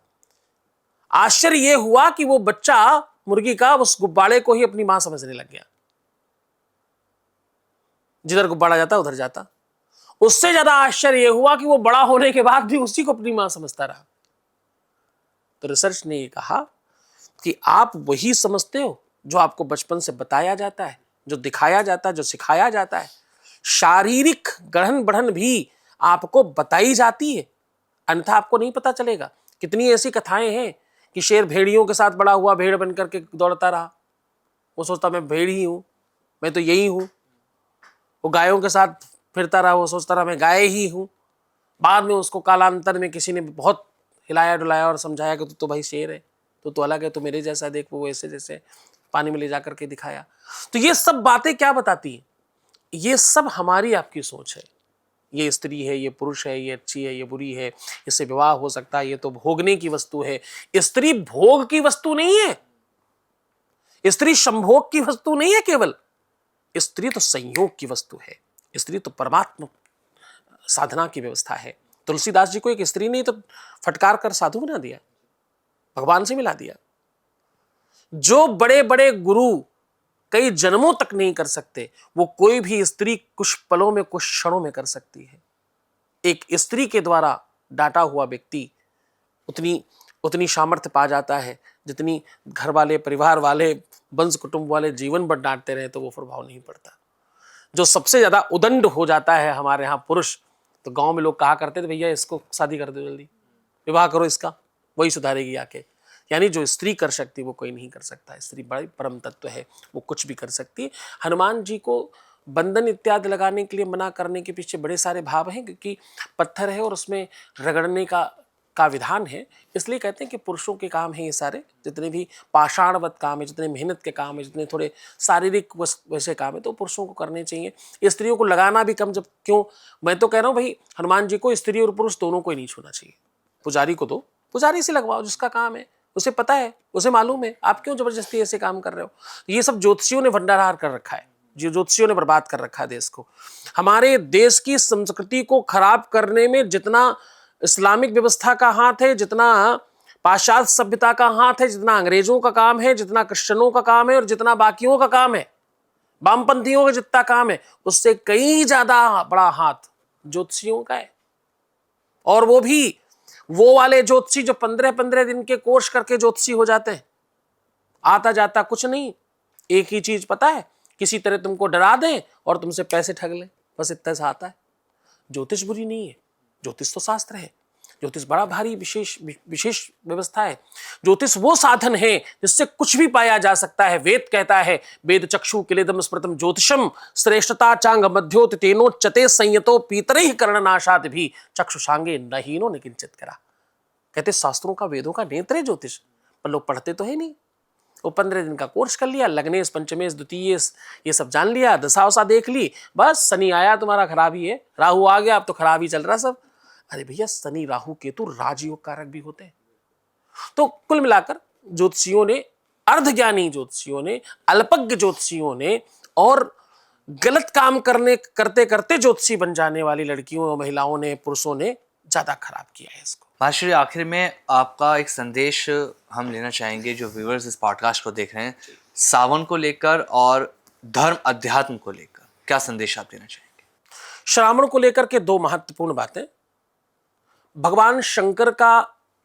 आश्चर्य यह हुआ कि वो बच्चा मुर्गी का उस गुब्बारे को ही अपनी मां समझने लग गया। जिधर गुब्बारा जाता उधर जाता। उससे ज्यादा आश्चर्य यह हुआ कि वो बड़ा होने के बाद भी उसी को अपनी मां समझता रहा। तो रिसर्च ने यह कहा कि आप वही समझते हो जो आपको बचपन से बताया जाता है, जो दिखाया जाता है, जो सिखाया जाता है। शारीरिक गढ़न बढ़न भी आपको बताई जाती है, अन्यथा आपको नहीं पता चलेगा। कितनी ऐसी कथाएं हैं कि शेर भेड़ियों के साथ बड़ा हुआ, भेड़ बनकर के दौड़ता रहा, वो सोचता मैं भेड़ ही हूं, मैं तो यही हूं। वो गायों के साथ फिरता रहा, वो सोचता रहा मैं गाय ही हूं। बाद में उसको कालांतर में किसी ने बहुत हिलाया डुलाया और समझाया कि तू तो भाई शेर है, तो अलग है, तो मेरे जैसा देख। वो ऐसे जैसे पानी में ले जाकर के दिखाया। तो ये सब बातें क्या बताती हैं? ये सब हमारी आपकी सोच है। ये स्त्री है, ये पुरुष है, ये अच्छी है, ये बुरी है, इससे विवाह हो सकता है, ये तो भोगने की वस्तु है। स्त्री भोग की वस्तु नहीं है, स्त्री संभोग की वस्तु नहीं है केवल। स्त्री तो संयोग की वस्तु है, स्त्री तो परमात्मा साधना की व्यवस्था है। तुलसीदास जी को एक स्त्री ने तो फटकार कर साधु बना दिया, भगवान से मिला दिया। जो बड़े बड़े गुरु कई जन्मों तक नहीं कर सकते, वो कोई भी स्त्री कुछ पलों में, कुछ क्षणों में कर सकती है। एक स्त्री के द्वारा डांटा हुआ व्यक्ति उतनी सामर्थ्य पा जाता है जितनी घर वाले, परिवार वाले, वंश कुटुंब वाले जीवन भर डांटते रहे तो वो प्रभाव नहीं पड़ता। जो सबसे ज्यादा उदंड हो जाता है हमारे यहाँ पुरुष, तो गांव में लोग कहा करते थे भैया इसको शादी कर दो, जल्दी विवाह करो इसका, वही सुधारेगी आके। यानी जो स्त्री कर सकती वो कोई नहीं कर सकता। स्त्री बड़ी परम तत्व है, वो कुछ भी कर सकती है। हनुमान जी को बंधन इत्यादि लगाने के लिए मना करने के पीछे बड़े सारे भाव हैं, क्योंकि पत्थर है और उसमें रगड़ने का विधान है। इसलिए कहते हैं कि पुरुषों के काम है ये सारे, जितने भी पाषाणवत काम है, जितने मेहनत के काम है, जितने थोड़े शारीरिक वैसे काम है, तो पुरुषों को करने चाहिए। स्त्रियों को लगाना भी कम। जब क्यों, मैं तो कह रहा हूँ भाई हनुमान जी को स्त्री और पुरुष दोनों को ही नहीं छूना चाहिए। पुजारी को तो पुजारी से लगवाओ, जिसका काम है, उसे पता है, उसे मालूम है। आप क्यों जबरदस्ती ऐसे काम कर रहे हो? ये सब ज्योतिषियों ने भंडारहार कर रखा है, जो ज्योतिषियों ने बर्बाद कर रखा है देश को। हमारे देश की संस्कृति को खराब करने में जितना इस्लामिक व्यवस्था का हाथ है, जितना पाश्चात्य सभ्यता का हाथ है, जितना अंग्रेजों का काम है, जितना क्रिश्चियनों का काम है और जितना बाकियों का काम है, वामपंथियों का जितना काम है, उससे कई ज्यादा बड़ा हाथ ज्योतिषियों का है। और वो भी वो वाले ज्योतिषी जो 15-15 दिन के कोर्स करके ज्योतिषी हो जाते हैं। आता जाता कुछ नहीं, एक ही चीज पता है, किसी तरह तुमको डरा दें और तुमसे पैसे ठग लें, बस इतना सा आता है। ज्योतिष बुरी नहीं है, ज्योतिष तो शास्त्र है। ज्योतिष बड़ा भारी विशेष व्यवस्था है। ज्योतिष वो साधन है जिससे कुछ भी पाया जा सकता है। वेद कहता है, वेद चक्षु किलेदम स्मृतम ज्योतिषम श्रेष्ठता चांग मध्योत तेनोच्चते संयतो पीतरे कर्णनाशाद भी चक्षुषांगे नहीनो न किंचित करा। कहते शास्त्रों का, वेदों का नेत्र है ज्योतिष, पर लोग पढ़ते तो है नहीं। वो 15 दिन का कोर्स कर लिया, लग्नेश पंचमेश द्वितीयेश ये सब जान लिया, दशा वशा देख ली, बस शनि आया तुम्हारा खराब ही है, राहु आ गया अब तो खराब ही चल रहा सब। अरे भैया शनि राहु केतु राजयोग कारक भी होते हैं। तो कुल मिलाकर ज्योतिषियों ने, अर्धज्ञानी ज्योतिषियों ने, अल्पज्ञ ज्योतिषियों ने और गलत काम करते करते ज्योतिषी बन जाने वाली लड़कियों, महिलाओं ने, पुरुषों ने ज्यादा खराब किया है इसको। मास्टर, आखिर में आपका एक संदेश हम लेना चाहेंगे जो व्यूअर्स इस पॉडकास्ट को देख रहे हैं, सावन को लेकर और धर्म अध्यात्म को लेकर क्या संदेश आप देना चाहेंगे? श्रावण को लेकर के दो महत्वपूर्ण बातें। भगवान शंकर का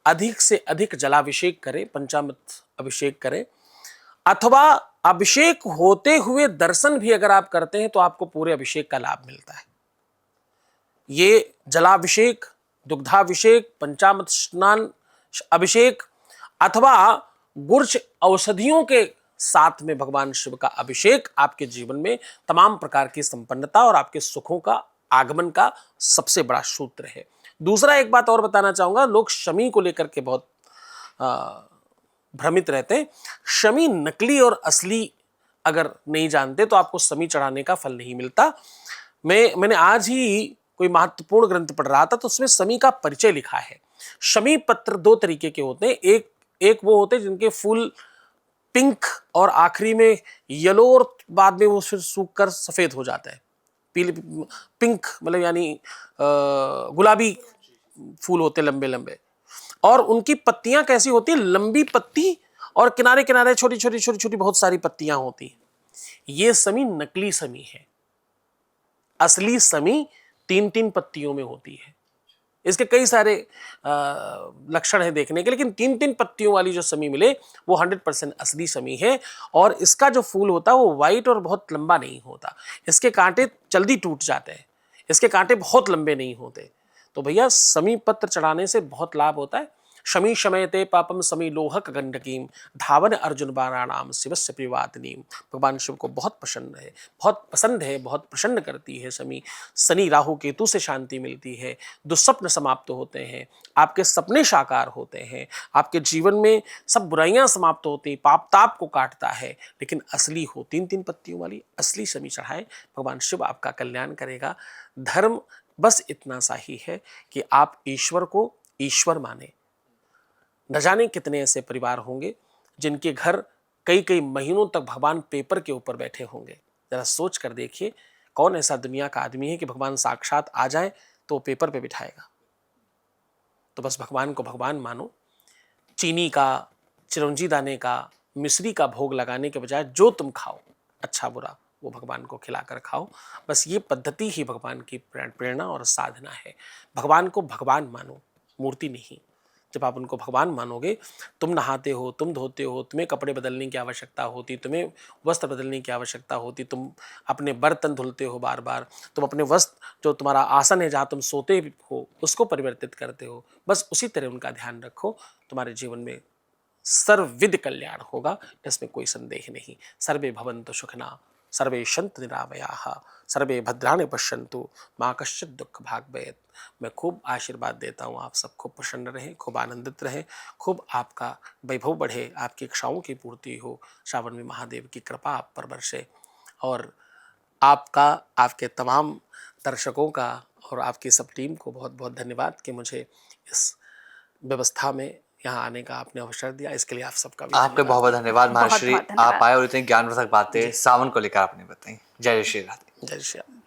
अधिक से अधिक जलाभिषेक करें, पंचामृत अभिषेक करें, अथवा अभिषेक होते हुए दर्शन भी अगर आप करते हैं तो आपको पूरे अभिषेक का लाभ मिलता है। ये जलाभिषेक, दुग्धाभिषेक, पंचामृत स्नान अभिषेक अथवा गुर्ज औषधियों के साथ में भगवान शिव का अभिषेक आपके जीवन में तमाम प्रकार की संपन्नता और आपके सुखों का आगमन का सबसे बड़ा सूत्र है। दूसरा एक बात और बताना चाहूंगा, लोग शमी को लेकर के बहुत भ्रमित रहते हैं। शमी नकली और असली अगर नहीं जानते तो आपको शमी चढ़ाने का फल नहीं मिलता। मैंने आज ही कोई महत्वपूर्ण ग्रंथ पढ़ रहा था तो उसमें शमी का परिचय लिखा है। शमी पत्र दो तरीके के होते हैं। एक वो होते हैं जिनके फूल पिंक और आखिरी में येलो और बाद में वो फिर सूख कर सफेद हो जाता है। पीले पिंक मतलब यानी गुलाबी फूल होते लंबे लंबे, और उनकी पत्तियां कैसी होती है, लंबी पत्ती और किनारे किनारे छोटी छोटी छोटी छोटी बहुत सारी पत्तियां होती। ये समी नकली समी है। असली समी 3-3 पत्तियों में होती है। इसके कई सारे लक्षण हैं देखने के, लेकिन 3-3 पत्तियों वाली जो समी मिले वो 100% असली समी है। और इसका जो फूल होता है वो वाइट और बहुत लंबा नहीं होता। इसके कांटे जल्दी टूट जाते हैं, इसके कांटे बहुत लंबे नहीं होते। तो भैया समी पत्र चढ़ाने से बहुत लाभ होता है। शमी शमयते पापम समी लोहक गंडकीम धावन अर्जुन बाणानाम शिवस्य प्रियवादिनीम। भगवान शिव को बहुत पसंद है, बहुत प्रसन्न करती है समी। शनि राहु केतु से शांति मिलती है, दुस्वप्न समाप्त होते हैं, आपके सपने साकार होते हैं, आपके जीवन में सब बुराइयां समाप्त होती हैं, पाप ताप को काटता है। लेकिन असली हो 3-3 पत्तियों वाली असली समी चढ़ाए, भगवान शिव आपका कल्याण करेगा। धर्म बस इतना सा ही है कि आप ईश्वर को ईश्वर माने। न जाने कितने ऐसे परिवार होंगे जिनके घर कई कई महीनों तक भगवान पेपर के ऊपर बैठे होंगे। जरा सोच कर देखिए, कौन ऐसा दुनिया का आदमी है कि भगवान साक्षात आ जाए तो पेपर पे बिठाएगा। तो बस भगवान को भगवान मानो। चीनी का, चिरौंजी दाने का, मिश्री का भोग लगाने के बजाय जो तुम खाओ अच्छा बुरा वो भगवान को खिलाकर खाओ। बस ये पद्धति ही भगवान की प्रेरणा और साधना है। भगवान को भगवान मानो, मूर्ति नहीं। जब आप उनको भगवान मानोगे, तुम नहाते हो, तुम धोते हो, तुम्हें कपड़े बदलने की आवश्यकता होती, तुम्हें वस्त्र बदलने की आवश्यकता होती, तुम अपने बर्तन धुलते हो बार बार, तुम अपने वस्त्र जो तुम्हारा आसन है जहाँ तुम सोते हो उसको परिवर्तित करते हो। बस उसी तरह उनका ध्यान रखो, तुम्हारे जीवन में सर्वविध कल्याण होगा, इसमें कोई संदेह नहीं। सर्वे भवन्तु सुखिनः, सर्वे सन्तु निरामयाः, सर्वे भद्राणि पश्यन्तु माँ कश्चित् दुःख भाग् भवेत्। मैं खूब आशीर्वाद देता हूँ, आप सब खूब प्रसन्न रहें, खूब आनंदित रहें, खूब आपका वैभव बढ़े, आपकी इच्छाओं की पूर्ति हो। श्रावण में महादेव की कृपा आप पर बरसे, और आपका, आपके तमाम दर्शकों का और आपकी सब टीम को बहुत बहुत धन्यवाद कि मुझे इस व्यवस्था में यहाँ आने का आपने अवसर दिया। इसके लिए आप सबका भी आपका बहुत बहुत धन्यवाद बहुत महाश्री, बहुत धन्यवाद। आप आए और इतनी ज्ञानवर्धक बातें सावन को लेकर आपने बताई। जय श्री राधे। जय श्री राम।